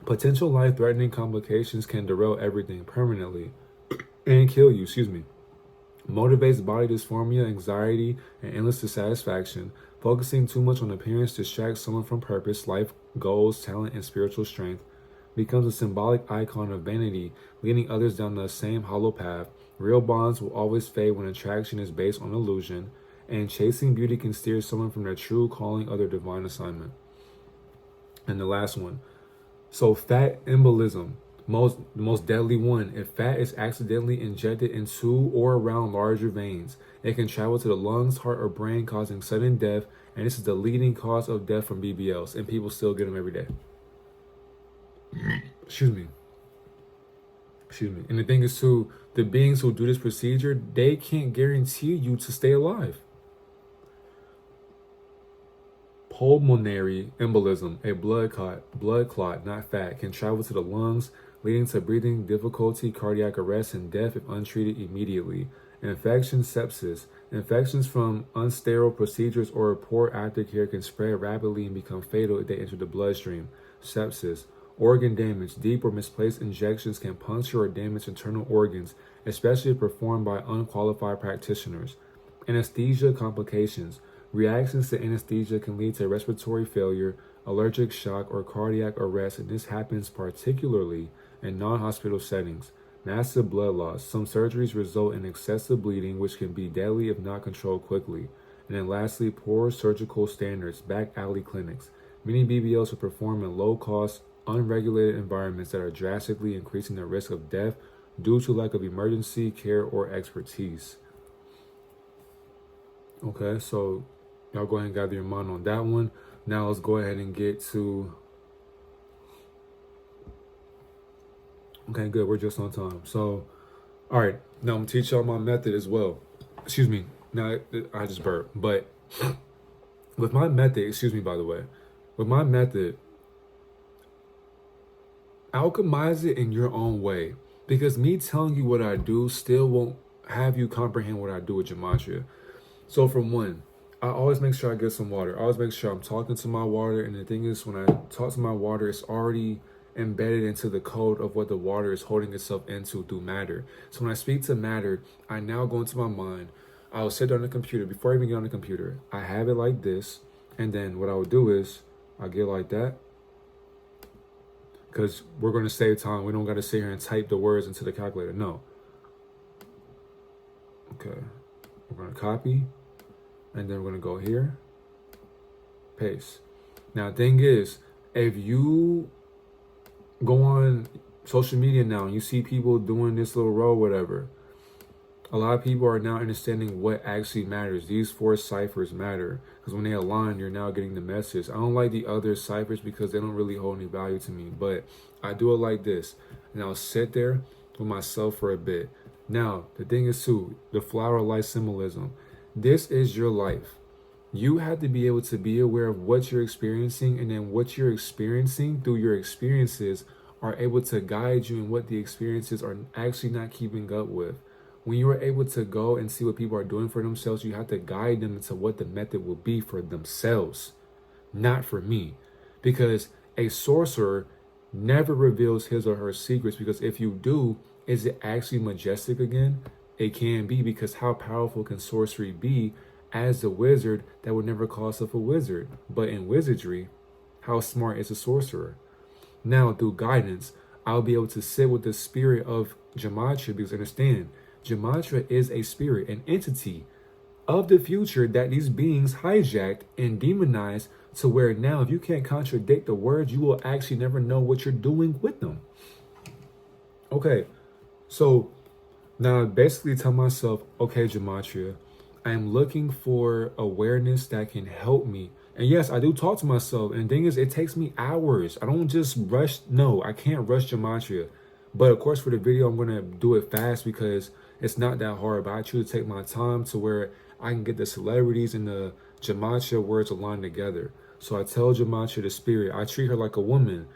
Speaker 2: Potential life-threatening complications can derail everything permanently and kill you, Motivates body dysmorphia, anxiety, and endless dissatisfaction. Focusing too much on appearance distracts someone from purpose, life goals, talent, and spiritual strength. Becomes a symbolic icon of vanity, leading others down the same hollow path. Real bonds will always fade when attraction is based on illusion, and chasing beauty can steer someone from their true calling or their divine assignment. And the last one. So fat embolism, most deadly one. If fat is accidentally injected into or around larger veins, it can travel to the lungs, heart, or brain, causing sudden death. And this is the leading cause of death from BBLs, and people still get them every day. Excuse me. And the thing is too, the beings who do this procedure, they can't guarantee you to stay alive. Pulmonary embolism, a blood clot, not fat, can travel to the lungs, leading to breathing difficulty, cardiac arrest, and death if untreated immediately. Infection, sepsis. Infections from unsterile procedures or poor aftercare can spread rapidly and become fatal if they enter the bloodstream. Sepsis. Organ damage. Deep or misplaced injections can puncture or damage internal organs, especially if performed by unqualified practitioners. Anesthesia complications. Reactions to anesthesia can lead to respiratory failure, allergic shock, or cardiac arrest, and this happens particularly in non-hospital settings. Massive blood loss. Some surgeries result in excessive bleeding, which can be deadly if not controlled quickly. And then lastly, poor surgical standards, back alley clinics. Many BBLs are performed in low-cost, unregulated environments that are drastically increasing the risk of death due to lack of emergency care or expertise. Okay, so y'all go ahead and gather your mind on that one. Now let's go ahead and get to... Okay, good. We're just on time. So, all right. Now I'm going to teach y'all my method as well. Excuse me. Now, I just burped. But with my method, excuse me, by the way. With my method, alchemize it in your own way. Because me telling you what I do still won't have you comprehend what I do with Gematria. So for one, I always make sure I get some water. I always make sure I'm talking to my water. And the thing is, when I talk to my water, it's already embedded into the code of what the water is holding itself into through matter. So when I speak to matter, I now go into my mind. I'll sit on the computer. Before I even get on the computer, I have it like this. And then what I would do is I'll get like that. Because we're going to save time. We don't got to sit here and type the words into the calculator. No. Okay. We're going to copy. And then we're going to go here. Paste. Now, the thing is, if you go on social media now and you see people doing this little row, whatever, a lot of people are now understanding what actually matters. These 4 ciphers matter because when they align, you're now getting the message. I don't like the other ciphers because they don't really hold any value to me, but I do it like this, and I'll sit there with myself for a bit. Now, the thing is too, the flower light symbolism. This is your life. You have to be able to be aware of what you're experiencing, and then what you're experiencing through your experiences are able to guide you in what the experiences are actually not keeping up with. When you are able to go and see what people are doing for themselves, you have to guide them into what the method will be for themselves, not for me. Because a sorcerer never reveals his or her secrets, because if you do, is it actually majestic again? It can be, because how powerful can sorcery be as a wizard that would never call himself a wizard? But in wizardry, how smart is a sorcerer? Now, through guidance, I'll be able to sit with the spirit of Gematria, because understand, Gematria is a spirit, an entity of the future that these beings hijacked and demonized, to where now if you can't contradict the words, you will actually never know what you're doing with them. Okay, so now I basically tell myself, okay, Gematria, I am looking for awareness that can help me. And yes, I do talk to myself. And the thing is, it takes me hours. I don't just rush. No, I can't rush Gematria. But of course, for the video, I'm going to do it fast because it's not that hard. But I choose to take my time to where I can get the celebrities and the Gematria words aligned together. So I tell Gematria, the spirit, I treat her like a woman.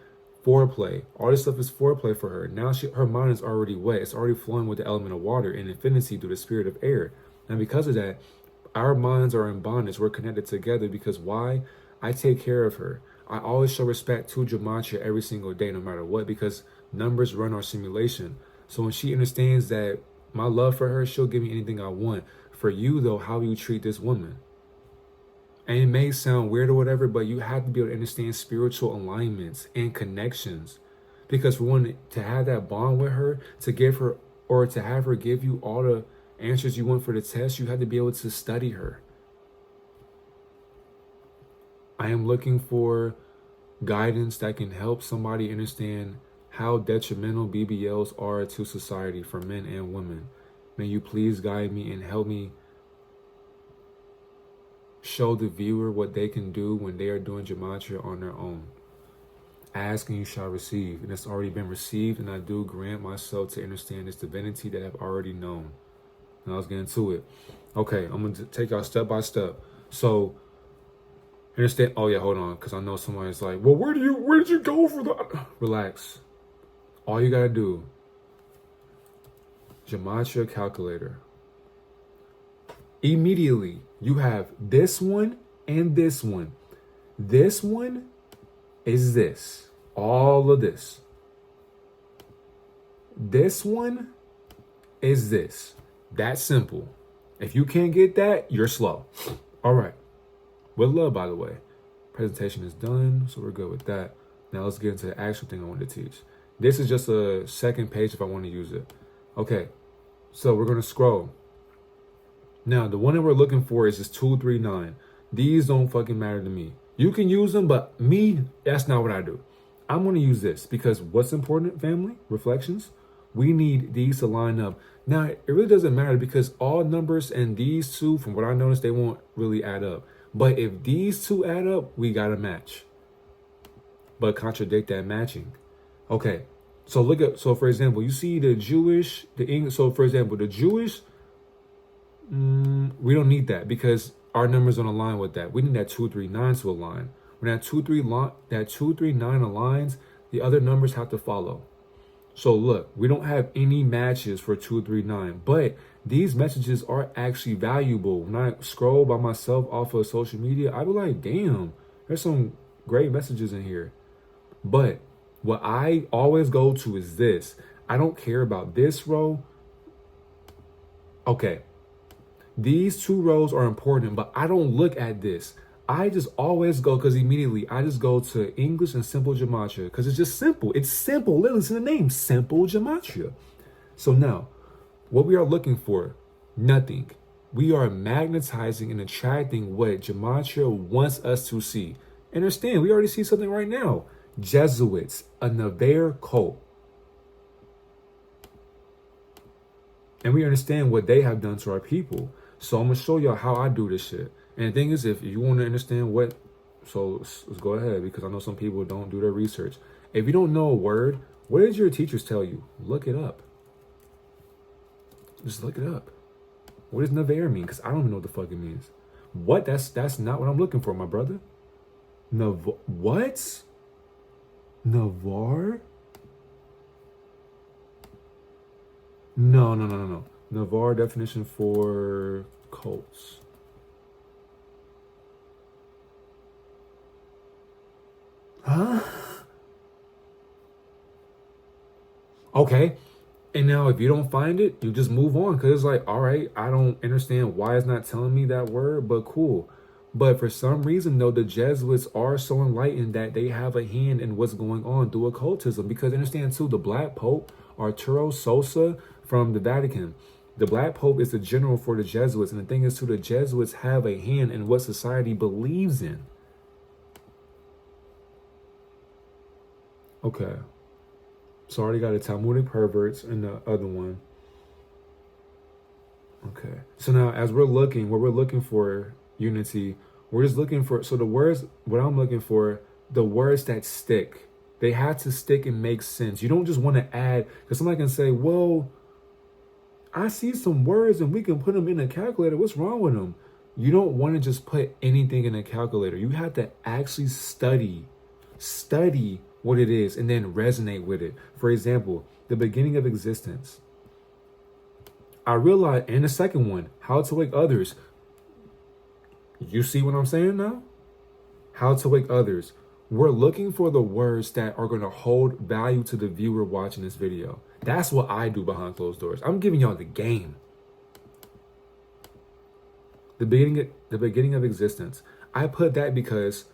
Speaker 2: Foreplay. All this stuff is foreplay for her. Now her mind is already wet. It's already flowing with the element of water and infinity through the spirit of air. And because of that, our minds are in bondage. We're connected together because why? I take care of her. I always show respect to Gematria every single day, no matter what, because numbers run our simulation. So when she understands that My love for her, she'll give me anything I want. For you, though, how you treat this woman. And it may sound weird or whatever, but you have to be able to understand spiritual alignments and connections. Because for one, to have that bond with her, to give her, or to have her give you all the answers you want for the test, you have to be able to study her. I am looking for guidance that can help somebody understand how detrimental BBLs are to society for men and women. May you please guide me and help me show the viewer what they can do when they are doing Gematria on their own. Ask and you shall receive, and it's already been received, and I do grant myself to understand this divinity that I've already known. Now let's get into it. Okay, I'm going to take y'all step by step. So, understand, oh yeah, hold on, because I know somebody's like, well, where did you go for that? Relax. All you got to do, Gematria calculator. Immediately, you have this one and this one. This one is this. All of this. This one is this. That's simple. If you can't get that, you're slow. All right. With love, by the way. Presentation is done, so we're good with that. Now let's get into the actual thing I want to teach. This is just a second page if I want to use it. Okay. So we're going to scroll. Now, the one that we're looking for is this 239. These don't fucking matter to me. You can use them, but me, that's not what I do. I'm going to use this because what's important, family? Reflections. We need these to line up. Now, it really doesn't matter because all numbers and these two, from what I noticed, they won't really add up. But if these two add up, we got to match. But contradict that matching. Okay. So look at, so for example, you see the Jewish, the English. So for example, the Jewish, we don't need that because our numbers don't align with that. We need that 239 to align. When that 239 aligns, the other numbers have to follow. So look, we don't have any matches for 239, but these messages are actually valuable. When I scroll by myself off of social media, I be like, damn, there's some great messages in here. But what I always go to is this. I don't care about this row. Okay. These two rows are important, but I don't look at this. I just always go, because immediately I just go to English and simple Gematria, because it's just simple. It's simple. Literally, it's in the name, simple Gematria. So now, what we are looking for, nothing. We are magnetizing and attracting what Gematria wants us to see. Understand, we already see something right now. Jesuits, a Navarre cult. And we understand what they have done to our people. So I'm going to show y'all how I do this shit. And the thing is, if you want to understand what, so let's go ahead, because I know some people don't do their research. If you don't know a word, what did your teachers tell you? Look it up. Just look it up. What does Navarre mean? Because I don't even know what the fuck it means. What? That's not what I'm looking for, my brother. What? Navarre? No. Navarre definition for cults. Huh? Okay. And now if you don't find it, you just move on. Because it's like, all right, I don't understand why it's not telling me that word, but cool. But for some reason, though, the Jesuits are so enlightened that they have a hand in what's going on through occultism. Because understand, too, the Black Pope, Arturo Sosa from the Vatican, the Black Pope is the general for the Jesuits. And the thing is, too, the Jesuits have a hand in what society believes in. Okay. So I already got the Talmudic perverts and the other one. Okay. So now as we're looking, what we're looking for, unity, we're just looking for, so the words, what I'm looking for, the words that stick. They have to stick and make sense. You don't just want to add, because somebody can say, well, I see some words and we can put them in a calculator. What's wrong with them? You don't want to just put anything in a calculator. You have to actually study what it is and then resonate with it. For example, the beginning of existence. I realized, and the second one, how to wake others. You see what I'm saying now? How to wake others. We're looking for the words that are going to hold value to the viewer watching this video.
Speaker 4: That's what I do behind closed doors. I'm giving y'all the game. The beginning of existence. I put that because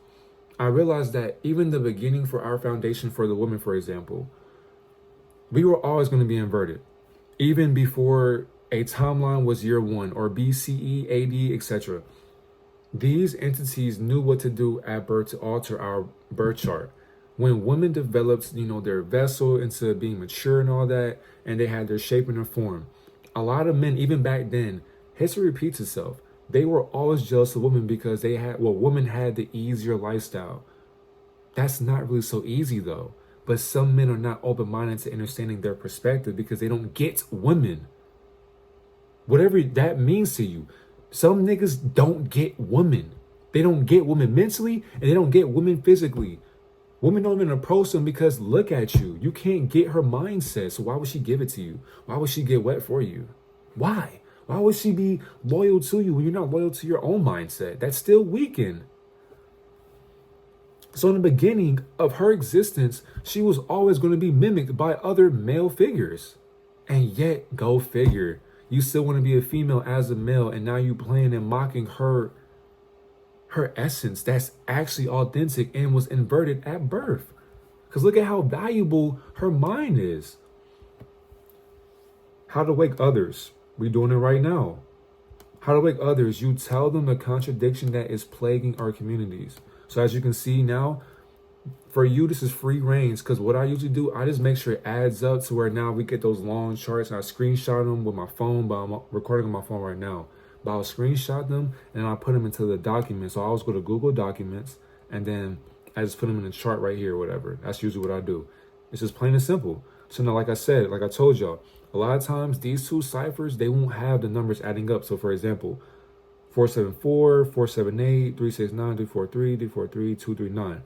Speaker 4: I realized that even the beginning for our foundation for the woman, for example, we were always going to be inverted. Even before a timeline was year 1 or BCE, AD, etc. These entities knew what to do at birth to alter our birth chart. When women developed, their vessel into being mature and all that, and they had their shape and their form, a lot of men, even back then, history repeats itself. They were always jealous of women because women had the easier lifestyle. That's not really so easy though. But some men are not open-minded to understanding their perspective because they don't get women. Whatever that means to you. Some niggas don't get women. They don't get women mentally and they don't get women physically. Women don't even approach them because look at you. You can't get her mindset. So why would she give it to you? Why would she get wet for you? Why? Why would she be loyal to you when you're not loyal to your own mindset? That's still weakened. So in the beginning of her existence, she was always going to be mimicked by other male figures. And yet, go figure, you still want to be a female as a male, and now you playing and mocking her essence that's actually authentic and was inverted at birth. Because look at how valuable her mind is. How to wake others. We doing it right now. How to wake others. You tell them the contradiction that is plaguing our communities. So as you can see now, for you, this is free range, because what I usually do, I just make sure it adds up to where now we get those long charts, and I screenshot them with my phone, but I'm recording on my phone right now. But I'll screenshot them and I'll put them into the document. So I always go to Google Documents and then I just put them in the chart right here or whatever. That's usually what I do. It's just plain and simple. So now, like I said, like I told y'all, a lot of times these two ciphers, they won't have the numbers adding up. So for example, 474, 478, 369, 343, 343, 239.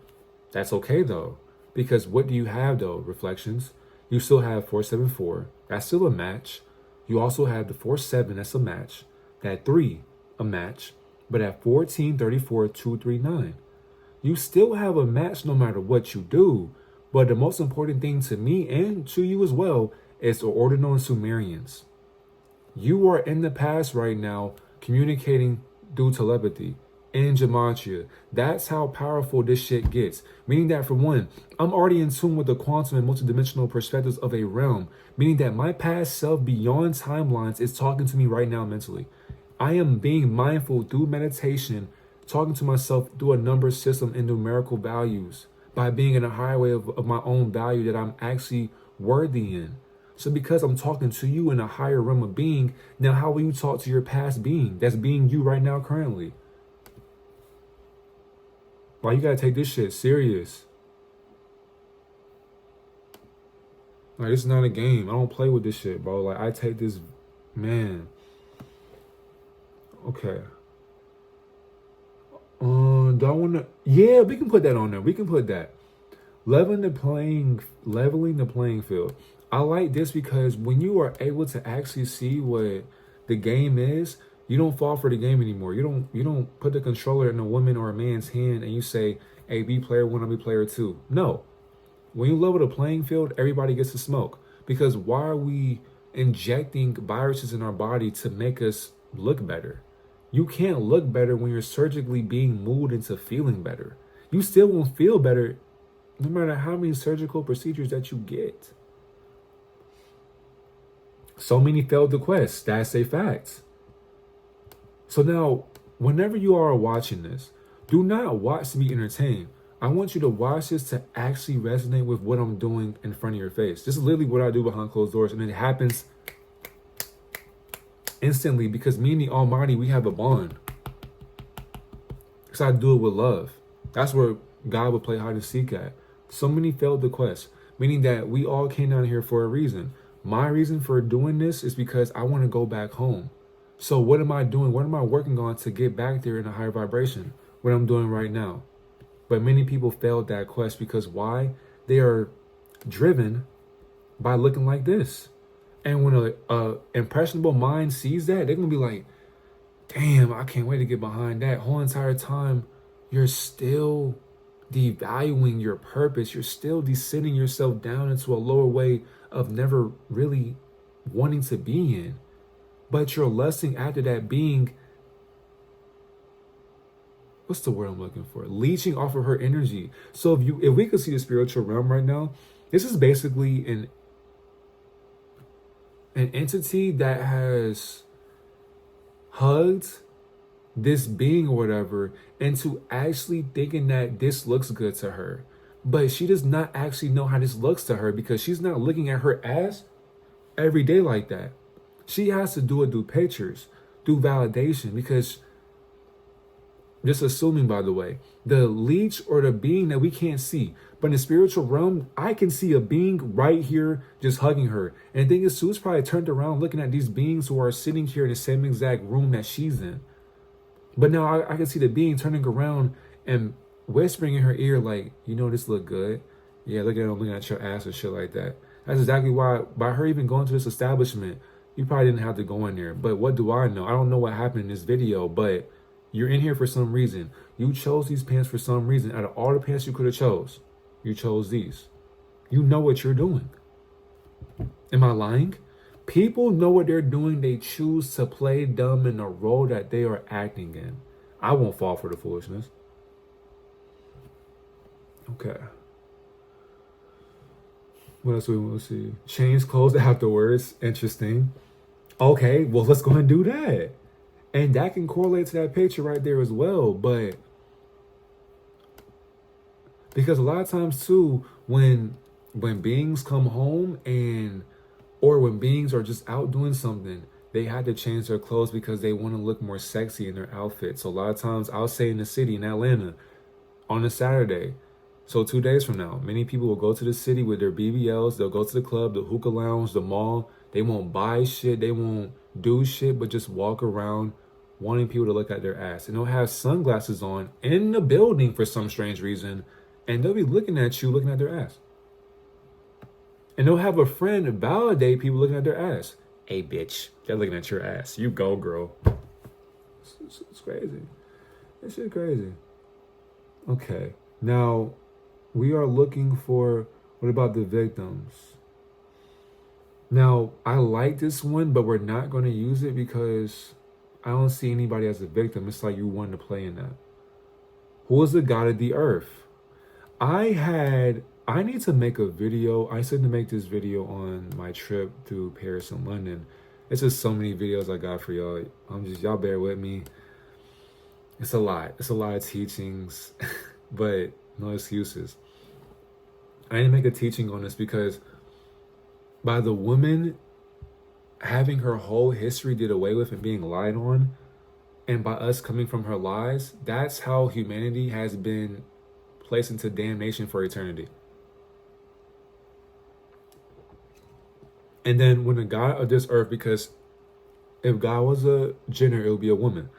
Speaker 4: That's okay though, because what do you have though? Reflections. You still have 474. That's still a match. You also have the 47. That's a match. That 3, a match. But at 14, 34, 239, you still have a match no matter what you do. But the most important thing to me and to you as well is the ordinal and Sumerians. You are in the past right now communicating through telepathy in Gematria. That's how powerful this shit gets. Meaning that, for one, I'm already in tune with the quantum and multidimensional perspectives of a realm. Meaning that my past self beyond timelines is talking to me right now mentally. I am being mindful through meditation, talking to myself through a number system and numerical values by being in a higher way of my own value that I'm actually worthy in. So because I'm talking to you in a higher realm of being, now how will you talk to your past being that's being you right now currently? Why you gotta take this shit serious? Like, it's not a game. I don't play with this shit, bro. Like, I take this, man. Okay. Do I wanna? Yeah, we can put that on there. We can put that. Leveling the playing field. I like this because when you are able to actually see what the game is, you don't fall for the game anymore. You don't put the controller in a woman or a man's hand and you say, "Hey, be player 1, I'll be player 2." No. When you level the playing field, everybody gets to smoke. Because why are we injecting viruses in our body to make us look better? You can't look better when you're surgically being moved into feeling better. You still won't feel better no matter how many surgical procedures that you get. So many failed the quest. That's a fact. So now, whenever you are watching this, do not watch to be entertained. I want you to watch this to actually resonate with what I'm doing in front of your face. This is literally what I do behind closed doors, and it happens instantly because me and the Almighty, we have a bond. Because I do it with love. That's where God would play hide and seek at. So many failed the quest, meaning that we all came down here for a reason. My reason for doing this is because I want to go back home. So what am I doing? What am I working on to get back there in a higher vibration? What I'm doing right now. But many people failed that quest because why? They are driven by looking like this. And when a impressionable mind sees that, they're going to be like, damn, I can't wait to get behind that. Whole entire time, you're still devaluing your purpose. You're still descending yourself down into a lower way of never really wanting to be in. But you're lusting after that being, what's the word I'm looking for? Leeching off of her energy. So if we could see the spiritual realm right now, this is basically an entity that has hugged this being or whatever into actually thinking that this looks good to her. But she does not actually know how this looks to her because she's not looking at her ass every day like that. She has to do it through pictures, through validation, because, just assuming, by the way, the leech or the being that we can't see, but in the spiritual realm, I can see a being right here just hugging her. And the thing is, Sue's probably turned around looking at these beings who are sitting here in the same exact room that she's in. But now I can see the being turning around and whispering in her ear, like, you know, this look good. Yeah, look at him looking at your ass and shit like that. That's exactly why, by her even going to this establishment, you probably didn't have to go in there. But what do I know? I don't know what happened in this video, but you're in here for some reason. You chose these pants for some reason. Out of all the pants you could have chose, you chose these. You know what you're doing. Am I lying? People know what they're doing. They choose to play dumb in the role that they are acting in. I won't fall for the foolishness. Okay. What else do we want to see? Change clothes afterwards. Interesting. Okay, well, let's go ahead and do that. And that can correlate to that picture right there as well. But because a lot of times too, when beings come home or when beings are just out doing something, they had to change their clothes because they want to look more sexy in their outfit. So a lot of times, I'll say in the city, in Atlanta, on a Saturday, so 2 days from now, many people will go to the city with their BBLs. They'll go to the club, the hookah lounge, the mall. They won't buy shit. They won't do shit, but just walk around wanting people to look at their ass. And they'll have sunglasses on in the building for some strange reason. And they'll be looking at you, looking at their ass. And they'll have a friend validate people looking at their ass. Hey, bitch, they're looking at your ass. You go, girl. It's crazy. This shit crazy. Okay, now we are looking for, what about the victims? Now, I like this one, but we're not going to use it because I don't see anybody as a victim. It's like you wanted to play in that. Who is the god of the earth? I need to make a video. I said to make this video on my trip through Paris and London. It's just so many videos I got for y'all. Y'all bear with me. It's a lot. It's a lot of teachings, but no excuses. I need to make a teaching on this because by the woman having her whole history did away with and being lied on, and by us coming from her lies, that's how humanity has been placed into damnation for eternity. And then when the God of this earth, because if God was a gender, it would be a woman.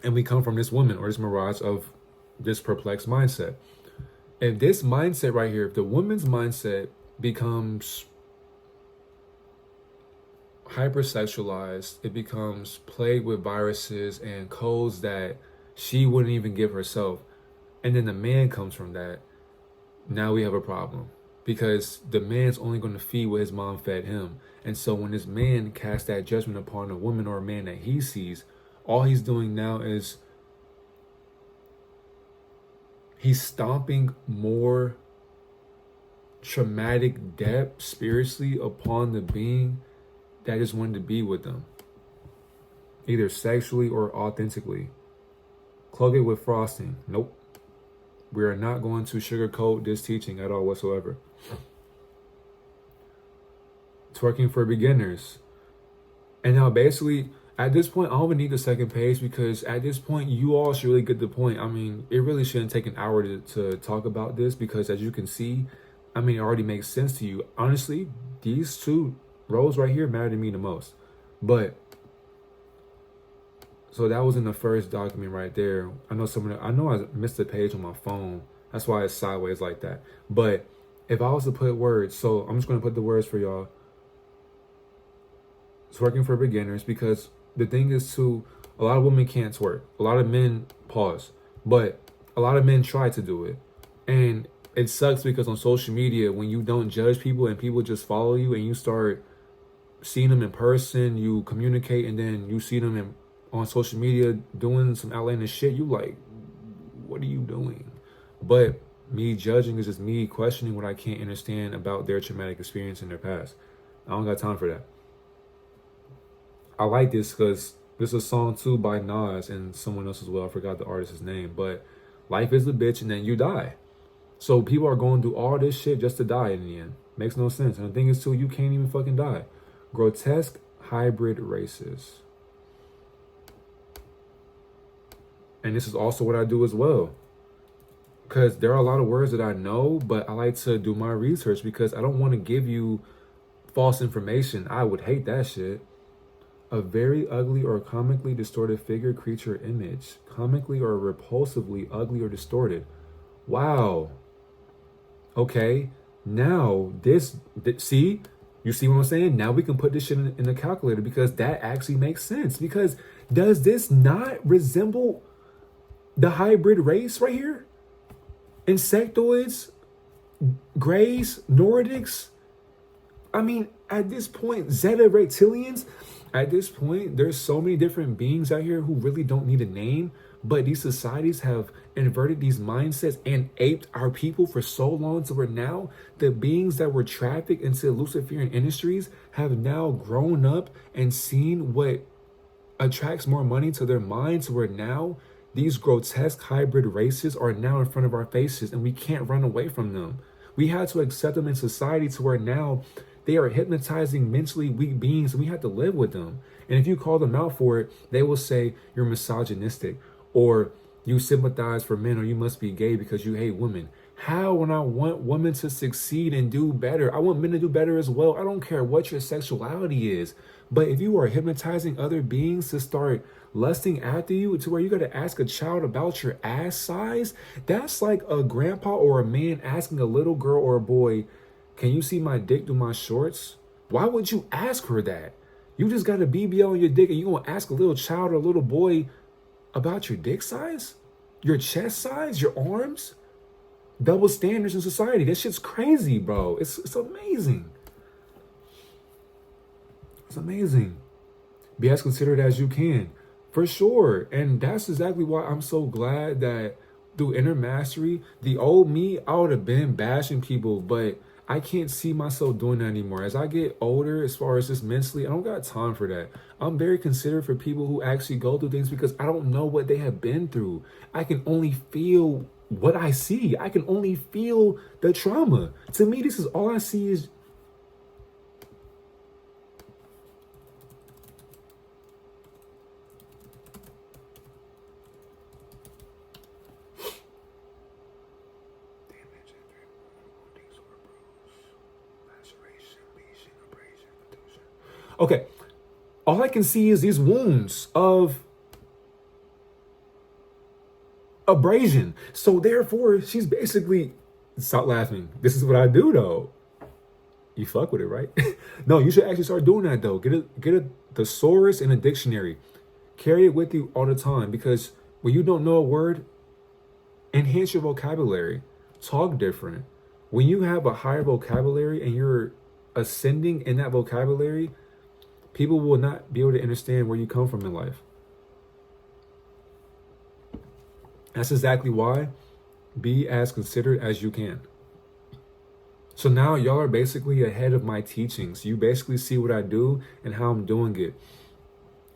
Speaker 4: And we come from this woman or this mirage of this perplexed mindset. If this mindset right here, if the woman's mindset becomes hypersexualized, it becomes plagued with viruses and codes that she wouldn't even give herself, and then the man comes from that, now we have a problem. Because the man's only going to feed what his mom fed him. And so when this man casts that judgment upon a woman or a man that he sees, all he's doing now is he's stomping more traumatic depth spiritually upon the being that is wanting to be with them, either sexually or authentically. Clog it with frosting. Nope. We are not going to sugarcoat this teaching at all whatsoever. Twerking for beginners. And now basically, at this point, I don't even need the second page because at this point, you all should really get the point. I mean, it really shouldn't take an hour to talk about this because as you can see, I mean, it already makes sense to you. Honestly, these two rows right here matter to me the most. But so that was in the first document right there. I know I missed a page on my phone. That's why it's sideways like that. But if I was to put words, so I'm just going to put the words for y'all. Twerking for beginners, because the thing is too, a lot of women can't twerk. A lot of men pause. But A lot of men try to do it. And it sucks because on social media, when you don't judge people and people just follow you and you start seeing them in person, you communicate, and then you see them on social media doing some outlandish shit, you like, what are you doing? But me judging is just me questioning what I can't understand about their traumatic experience in their past. I don't got time for that. I like this because this is a song too by Nas and someone else as well. I forgot the artist's name, but life is a bitch and then you die. So people are going through all this shit just to die in the end. Makes no sense. And the thing is too, you can't even fucking die. Grotesque hybrid races. And this is also what I do as well. Because there are a lot of words that I know, but I like to do my research because I don't want to give you false information. I would hate that shit. A very ugly or comically distorted figure, creature, image. Comically or repulsively ugly or distorted. Wow. Okay. Now, see? You see what I'm saying? Now we can put this shit in the calculator because that actually makes sense. Because does this not resemble the hybrid race right here? Insectoids, Greys, Nordics. I mean, at this point, Zeta reptilians. At this point, there's so many different beings out here who really don't need a name. But these societies have inverted these mindsets and aped our people for so long to where now the beings that were trafficked into Luciferian industries have now grown up and seen what attracts more money to their minds, where now these grotesque hybrid races are now in front of our faces and we can't run away from them. We had to accept them in society to where now they are hypnotizing mentally weak beings and we have to live with them. And if you call them out for it, they will say you're misogynistic or you sympathize for men or you must be gay because you hate women. How, when I want women to succeed and do better? I want men to do better as well. I don't care what your sexuality is. But if you are hypnotizing other beings to start lusting after you to where you got to ask a child about your ass size, that's like a grandpa or a man asking a little girl or a boy, can you see my dick through my shorts? Why would you ask her that? You just got a BBL on your dick and you going to ask a little child or a little boy about your dick size? Your chest size? Your arms? Double standards in society. That shit's crazy, bro. It's amazing. It's amazing. Be as considerate as you can. For sure. And that's exactly why I'm so glad that through inner mastery, the old me, I would have been bashing people, but I can't see myself doing that anymore. As I get older, as far as just mentally, I don't got time for that. I'm very considerate for people who actually go through things because I don't know what they have been through. I can only feel what I see. I can only feel the trauma. To me, this is all I see is okay, all I can see is these wounds of abrasion. So therefore, she's basically, stop laughing. This is what I do though. You fuck with it, right? No, you should actually start doing that though. Get a thesaurus and a dictionary. Carry it with you all the time because when you don't know a word, enhance your vocabulary. Talk different. When you have a higher vocabulary and you're ascending in that vocabulary, people will not be able to understand where you come from in life. That's exactly why. Be as considerate as you can. So now y'all are basically ahead of my teachings. You basically see what I do and how I'm doing it.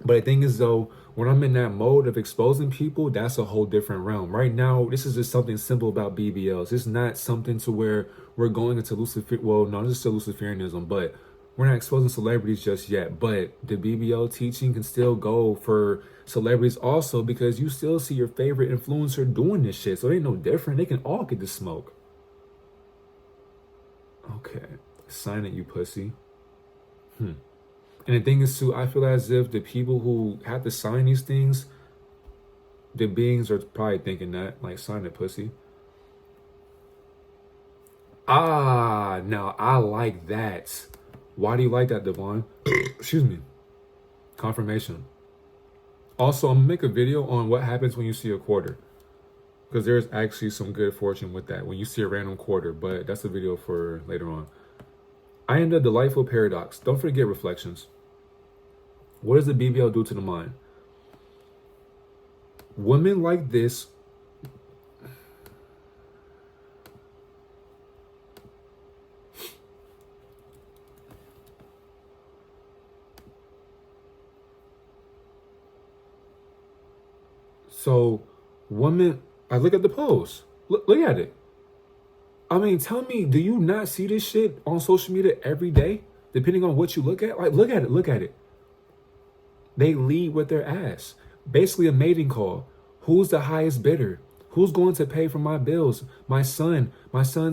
Speaker 4: But the thing is though, when I'm in that mode of exposing people, that's a whole different realm. Right now, this is just something simple about BBLs. It's not something to where we're going into Lucifer. Well, no, this is still Luciferianism, but we're not exposing celebrities just yet. But the BBL teaching can still go for celebrities also because you still see your favorite influencer doing this shit. So it ain't no different. They can all get the smoke. Okay. Sign it, you pussy. And the thing is too, I feel as if the people who have to sign these things, the beings are probably thinking that, like, sign it, pussy. Ah, now I like that. Why do you like that, Devon? Excuse me. Confirmation. Also, I'm gonna make a video on what happens when you see a quarter. Because there's actually some good fortune with that when you see a random quarter, but that's a video for later on. I am the delightful paradox. Don't forget reflections. What does the BBL do to the mind? Women like this So, women, I look at the post. Look at it. I mean, tell me, do you not see this shit on social media every day? Depending on what you look at? Like, look at it, look at it. They lead with their ass. Basically a mating call. Who's the highest bidder? Who's going to pay for my bills? My son's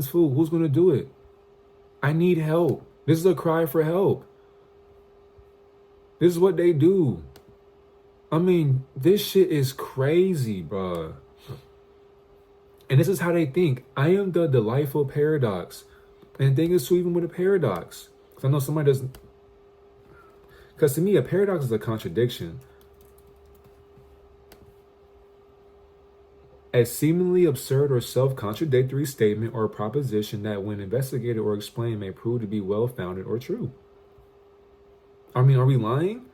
Speaker 4: food. Who's going to do it? I need help. This is a cry for help. This is what they do. I mean, this shit is crazy, bruh. And this is how they think. I am the delightful paradox. And the thing is, too, even with a paradox. Because I know somebody doesn't. Because to me, a paradox is a contradiction. A seemingly absurd or self-contradictory statement or proposition that, when investigated or explained, may prove to be well-founded or true. I mean, are we lying?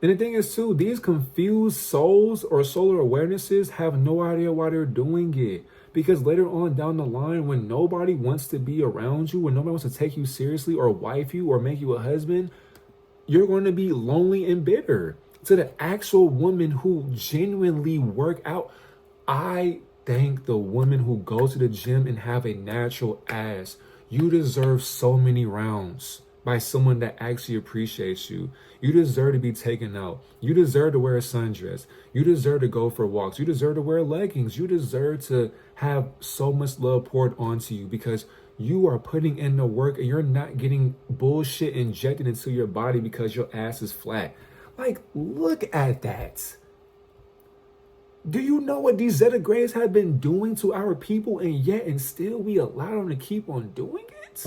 Speaker 4: And the thing is, too, these confused souls or solar awarenesses have no idea why they're doing it. Because later on down the line, when nobody wants to be around you, when nobody wants to take you seriously or wife you or make you a husband, you're going to be lonely and bitter. To the actual woman who genuinely work out, I thank the women who go to the gym and have a natural ass. You deserve so many rounds by someone that actually appreciates you. You deserve to be taken out. You deserve to wear a sundress. You deserve to go for walks. You deserve to wear leggings. You deserve to have so much love poured onto you because you are putting in the work and you're not getting bullshit injected into your body because your ass is flat. Like, look at that. Do you know what these Zeta Grays have been doing to our people, and yet and still we allow them to keep on doing it?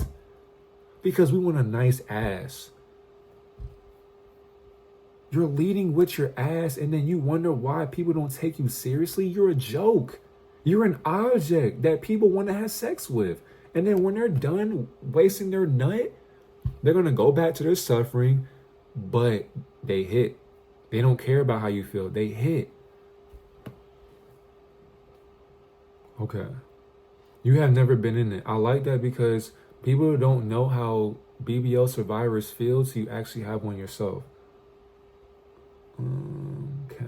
Speaker 4: Because we want a nice ass. You're leading with your ass, and then you wonder why people don't take you seriously. You're a joke. You're an object that people want to have sex with. And then when they're done wasting their nut, they're going to go back to their suffering, but they hit. They don't care about how you feel. They hit. Okay. You have never been in it. I like that because people don't know how BBL survivors feel till you actually have one yourself. Okay.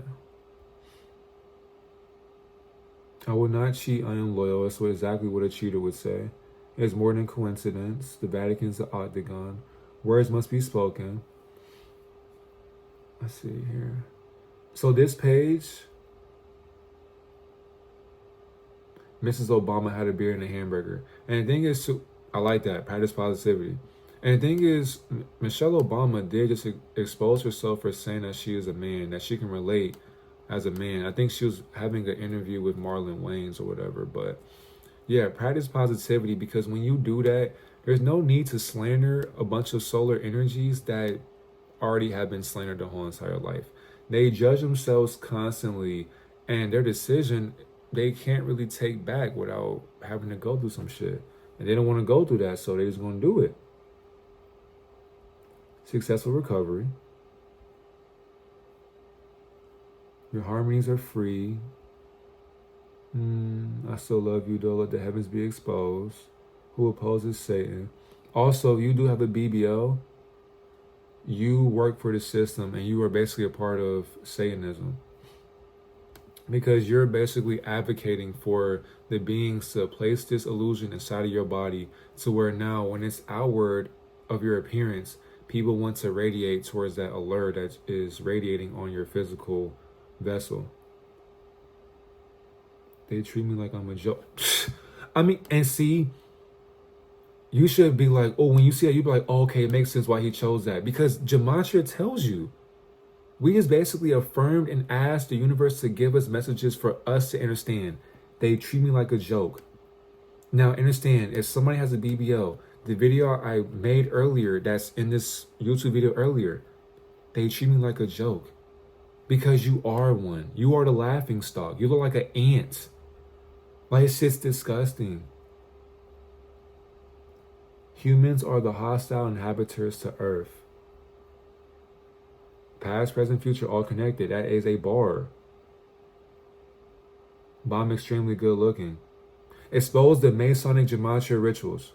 Speaker 4: I will not cheat. I am loyal. That's exactly what a cheater would say. It's more than coincidence. The Vatican's the octagon. Words must be spoken. Let's see here. So this page, Mrs. Obama had a beer and a hamburger. And the thing is, I like that. Practice positivity. And the thing is, Michelle Obama did just expose herself for saying that she is a man, that she can relate as a man. I think she was having an interview with Marlon Wayans or whatever. But yeah, practice positivity, because when you do that, there's no need to slander a bunch of solar energies that already have been slandered the whole entire life. They judge themselves constantly, and their decision, they can't really take back without having to go through some shit. And they don't want to go through that, so they're just going to do it. Successful recovery. Your harmonies are free. I still love you, though. Let the heavens be exposed. Who opposes Satan? Also, you do have a BBL. You work for the system, and you are basically a part of Satanism. Because you're basically advocating for the beings to place this illusion inside of your body to where now, when it's outward of your appearance, people want to radiate towards that allure that is radiating on your physical vessel. They treat me like I'm a joke. I mean, and see, you should be like, oh, when you see that, you be like, oh, okay, it makes sense why he chose that. Because Gematria tells you. We just basically affirmed and asked the universe to give us messages for us to understand. They treat me like a joke. Now, understand, if somebody has a BBL, the video I made earlier, that's in this YouTube video earlier, they treat me like a joke. Because you are one. You are the laughing stock. You look like an ant. Like, it's just disgusting. Humans are the hostile inhabitants to Earth. Past, present, future, all connected. That is a bar. But I'm extremely good looking. Expose the Masonic Gematria rituals.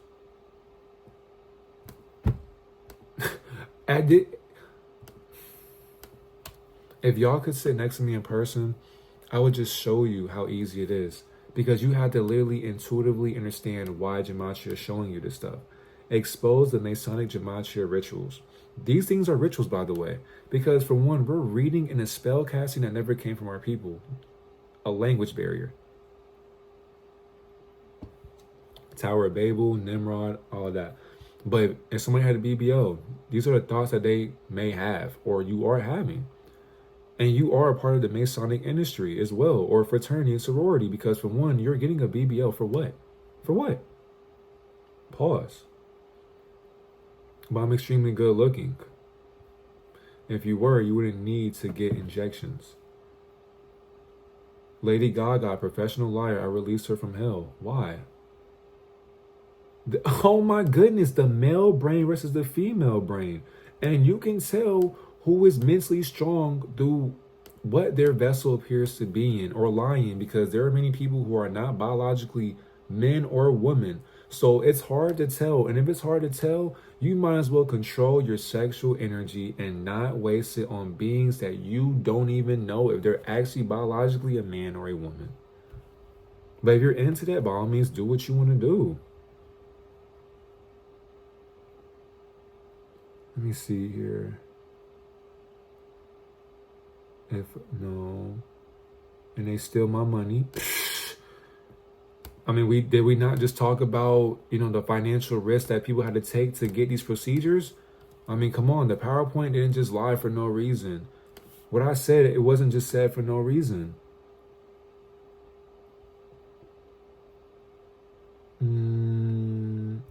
Speaker 4: If y'all could sit next to me in person, I would just show you how easy it is. Because you have to literally intuitively understand why Gematria is showing you this stuff. Expose the Masonic Gematria rituals. These things are rituals, by the way. Because for one, we're reading in a spell casting that never came from our people. A language barrier. Tower of Babel, Nimrod, all of that. But if somebody had a BBL, these are the thoughts that they may have, or you are having. And you are a part of the Masonic industry as well, or fraternity and sorority, because for one, you're getting a BBL for what? For what? Pause. But I'm extremely good looking. If you were, you wouldn't need to get injections. Lady Gaga, professional liar, I released her from hell. Why? Oh my goodness, the male brain versus the female brain. And you can tell who is mentally strong through what their vessel appears to be in or lie in, because there are many people who are not biologically men or women. So it's hard to tell. And if it's hard to tell, you might as well control your sexual energy and not waste it on beings that you don't even know if they're actually biologically a man or a woman. But if you're into that, by all means, do what you want to do. Let me see here. If no, and they steal my money. I mean, did we not just talk about, the financial risk that people had to take to get these procedures? I mean, come on, the PowerPoint didn't just lie for no reason. What I said, it wasn't just said for no reason.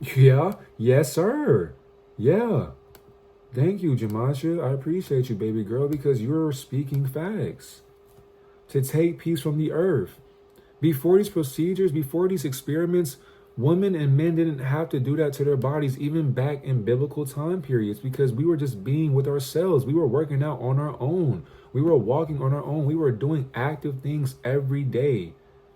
Speaker 4: Yeah, yes, sir. Yeah. Thank you, Gematria. I appreciate you, baby girl, because you're speaking facts. To take peace from the earth. Before these procedures, before these experiments, women and men didn't have to do that to their bodies, even back in biblical time periods, because we were just being with ourselves. We were working out on our own. We were walking on our own. We were doing active things every day.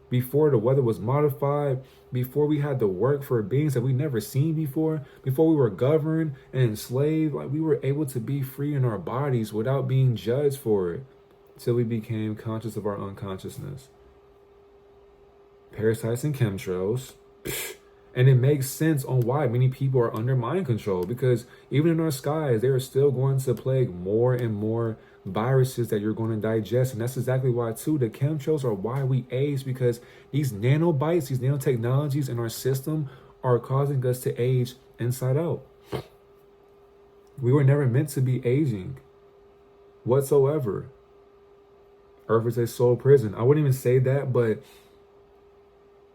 Speaker 4: Before the weather was modified, before we had to work for beings that we never seen before we were governed and enslaved, like we were able to be free in our bodies without being judged for it, till we became conscious of our unconsciousness. Parasites and chemtrails. And it makes sense on why many people are under mind control, because even in our skies, they are still going to plague more and more viruses that you're going to digest. And that's exactly why, too, the chemtrails are why we age, because these nanobites, these nanotechnologies in our system are causing us to age inside out. We were never meant to be aging whatsoever. Earth is a soul prison. I wouldn't even say that, but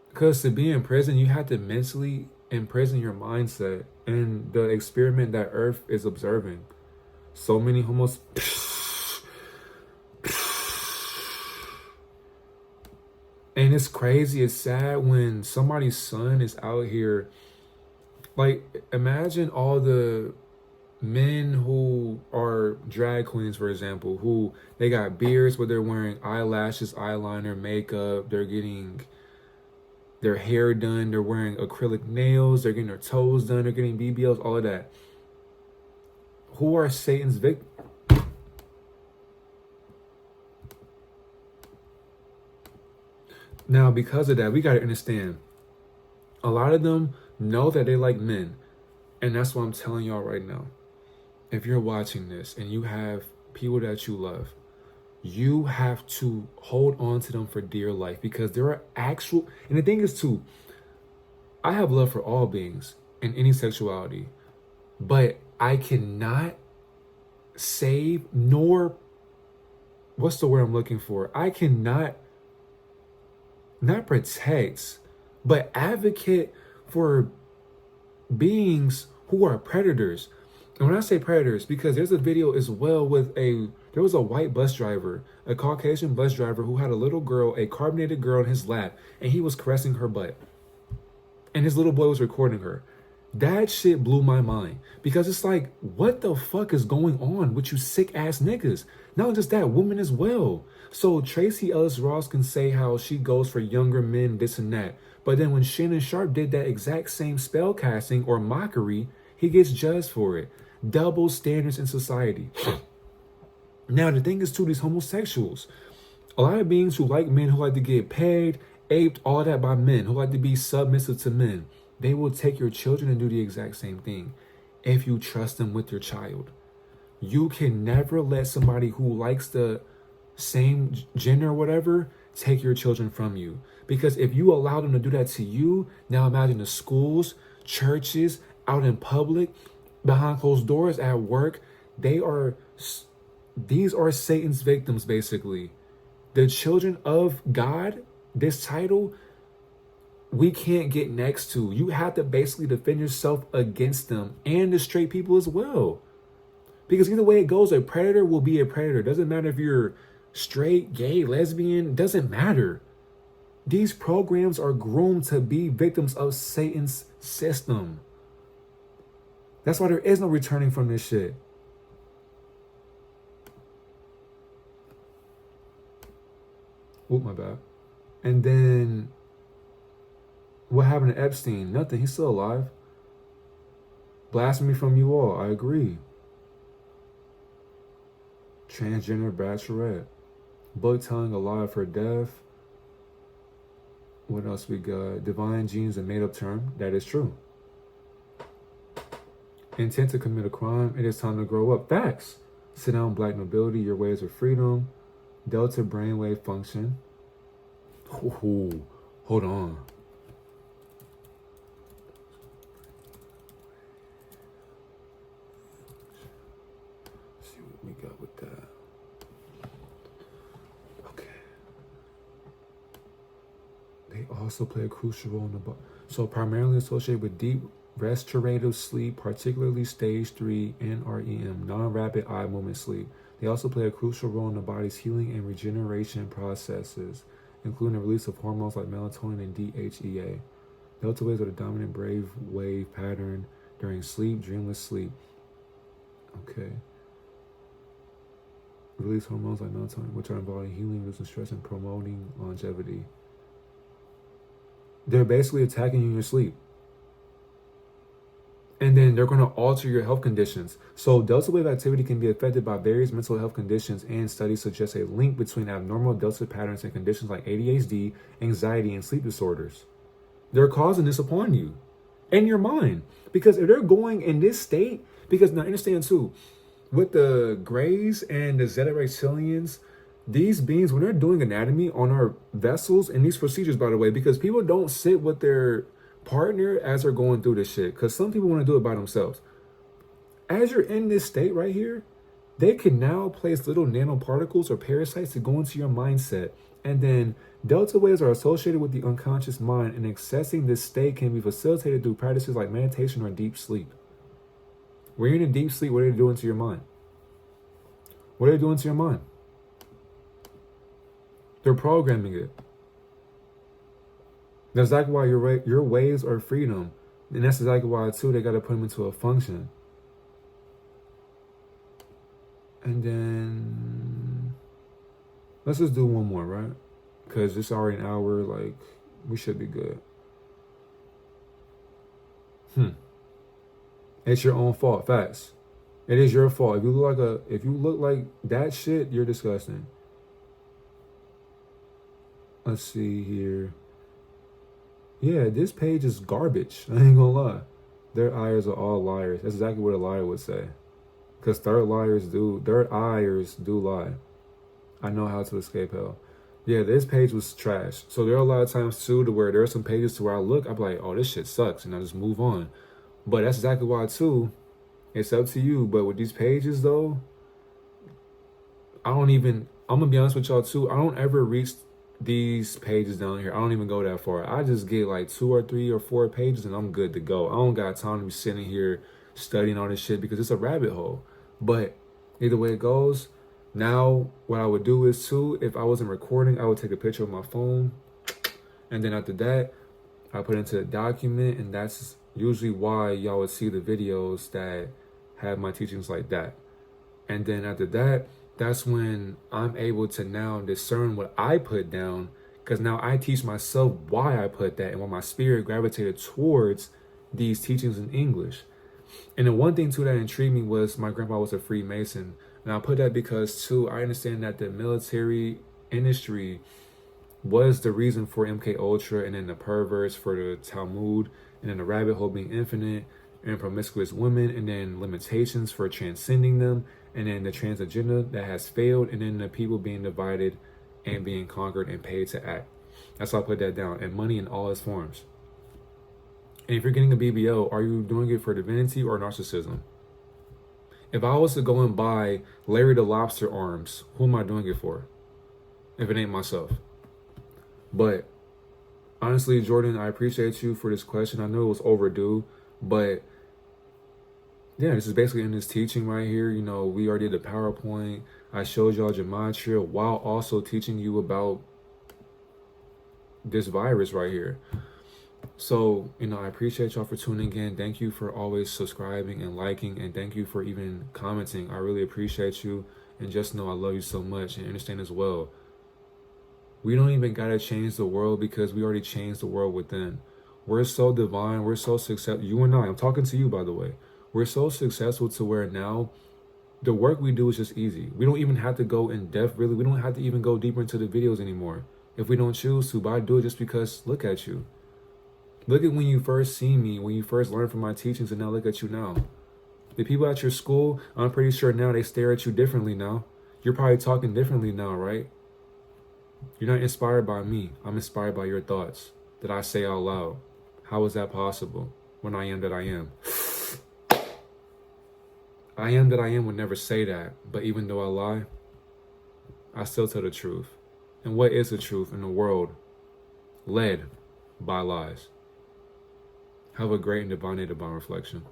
Speaker 4: because to be in prison, you have to mentally imprison your mindset and the experiment that Earth is observing. So many And it's crazy, it's sad when somebody's son is out here. Like, imagine all the men who are drag queens, for example, who they got beards, but they're wearing eyelashes, eyeliner, makeup, they're getting their hair done, they're wearing acrylic nails, they're getting their toes done, they're getting BBLs, all of that. Who are Satan's victims? Now, because of that, we got to understand, a lot of them know that they like men. And that's what I'm telling y'all right now. If you're watching this and you have people that you love, you have to hold on to them for dear life, because there are actual, and the thing is too, I have love for all beings in any sexuality, but I cannot save, nor, what's the word I'm looking for? I cannot, not protect, but advocate for beings who are predators. And when I say predators, because there's a video as well with a There was a white bus driver, a Caucasian bus driver who had a little girl, a carbonated girl in his lap, and he was caressing her butt. And his little boy was recording her. That shit blew my mind. Because it's like, what the fuck is going on with you sick ass niggas? Not just that, women as well. So Tracy Ellis Ross can say how she goes for younger men, this and that. But then when Shannon Sharp did that exact same spell casting or mockery, he gets judged for it. Double standards in society. Now, the thing is, too, these homosexuals, a lot of beings who like men, who like to get paid, aped, all that by men, who like to be submissive to men, they will take your children and do the exact same thing if you trust them with your child. You can never let somebody who likes the same gender or whatever take your children from you. Because if you allow them to do that to you, now imagine the schools, churches, out in public, behind closed doors, at work, these are Satan's victims, basically. The children of God, this title, we can't get next to. You have to basically defend yourself against them and the straight people as well. Because either way it goes, a predator will be a predator. Doesn't matter if you're straight, gay, lesbian, doesn't matter. These programs are groomed to be victims of Satan's system. That's why there is no returning from this shit. Oh, my bad. And then, what happened to Epstein? Nothing. He's still alive. Blasphemy from you all. I agree. Transgender bachelorette. Book telling a lie of her death. What else we got? Divine genes, a made-up term. That is true. Intent to commit a crime. It is time to grow up. Facts. Sit down, black nobility. Your ways of freedom. Delta brainwave function. Ooh, hold on. Let's see what we got with that. Okay. They also play a crucial role in the body. So primarily associated with deep restorative sleep, particularly stage 3 NREM, non-rapid eye movement sleep. They also play a crucial role in the body's healing and regeneration processes, including the release of hormones like melatonin and DHEA. Delta waves are the dominant brave wave pattern during sleep, dreamless sleep. Okay. Release hormones like melatonin, which are involved in healing, reducing stress, and promoting longevity. They're basically attacking you in your sleep. And then they're going to alter your health conditions. So delta wave activity can be affected by various mental health conditions, and studies suggest a link between abnormal delta patterns and conditions like ADHD, anxiety, and sleep disorders. They're causing this upon you and your mind. Because if they're going in this state, because now understand too, with the Greys and the Zeta Reptilians, these beings, when they're doing anatomy on our vessels, and these procedures, by the way, because people don't sit with their partner as they're going through this shit, because some people want to do it by themselves. As you're in this state right here, they can now place little nanoparticles or parasites to go into your mindset. And then delta waves are associated with the unconscious mind, and accessing this state can be facilitated through practices like meditation or deep sleep. When you're in a deep sleep, what are they doing to your mind? What are they doing to your mind? They're programming it. That's exactly why your waves are freedom. And that's exactly why, too, they got to put them into a function. And then, let's just do one more, right? Because it's already an hour, like, we should be good. It's your own fault, facts. It is your fault. If you look like that shit, you're disgusting. Let's see here. Yeah, this page is garbage. I ain't gonna lie. Their eyes are all liars. That's exactly what a liar would say. Because third eyes do lie. I know how to escape hell. Yeah, this page was trash. So there are a lot of times too to where there are some pages to where I look, I'm like, oh, this shit sucks, and I just move on. But that's exactly why too. It's up to you. But with these pages though, I'm gonna be honest with y'all too, I don't ever reach these pages down here. I don't even go that far. I just get like 2 or 3 or 4 pages and I'm good to go. I don't got time to be sitting here studying all this shit because it's a rabbit hole. But either way it goes, Now, what I would do is too, if I wasn't recording, I would take a picture of my phone. And then after that, I put it into the document. And that's usually why y'all would see the videos that have my teachings like that. And then after that, that's when I'm able to now discern what I put down, because now I teach myself why I put that and why my spirit gravitated towards these teachings in English. And the one thing too that intrigued me was my grandpa was a Freemason. And I put that because too, I understand that the military industry was the reason for MK Ultra, and then the perverts for the Talmud, and then the rabbit hole being infinite, and promiscuous women, and then limitations for transcending them, and then the trans agenda that has failed, and then the people being divided and being conquered and paid to act. That's why I put that down. And money in all its forms. And if you're getting a BBL, are you doing it for divinity or narcissism? If I was to go and buy Larry the Lobster arms, who am I doing it for? If it ain't myself. But honestly, Jordan, I appreciate you for this question. I know it was overdue, but yeah, this is basically in this teaching right here. You know, we already did the PowerPoint. I showed y'all Gematria while also teaching you about this virus right here. So, you know, I appreciate y'all for tuning in. Thank you for always subscribing and liking, and thank you for even commenting. I really appreciate you, and just know I love you so much, and understand as well, we don't even gotta change the world because we already changed the world within. We're so divine, we're so successful. You and I'm talking to you, by the way. We're so successful to where now the work we do is just easy. We don't even have to go in depth, really. We don't have to even go deeper into the videos anymore if we don't choose to, but I do it just because look at you. Look at when you first see me, when you first learned from my teachings, and now look at you now. The people at your school, I'm pretty sure now they stare at you differently now. You're probably talking differently now, right? You're not inspired by me. I'm inspired by your thoughts that I say out loud. How is that possible when I am that I am? I am that I am would never say that, but even though I lie, I still tell the truth. And what is the truth in a world led by lies? Have a great and divine reflection.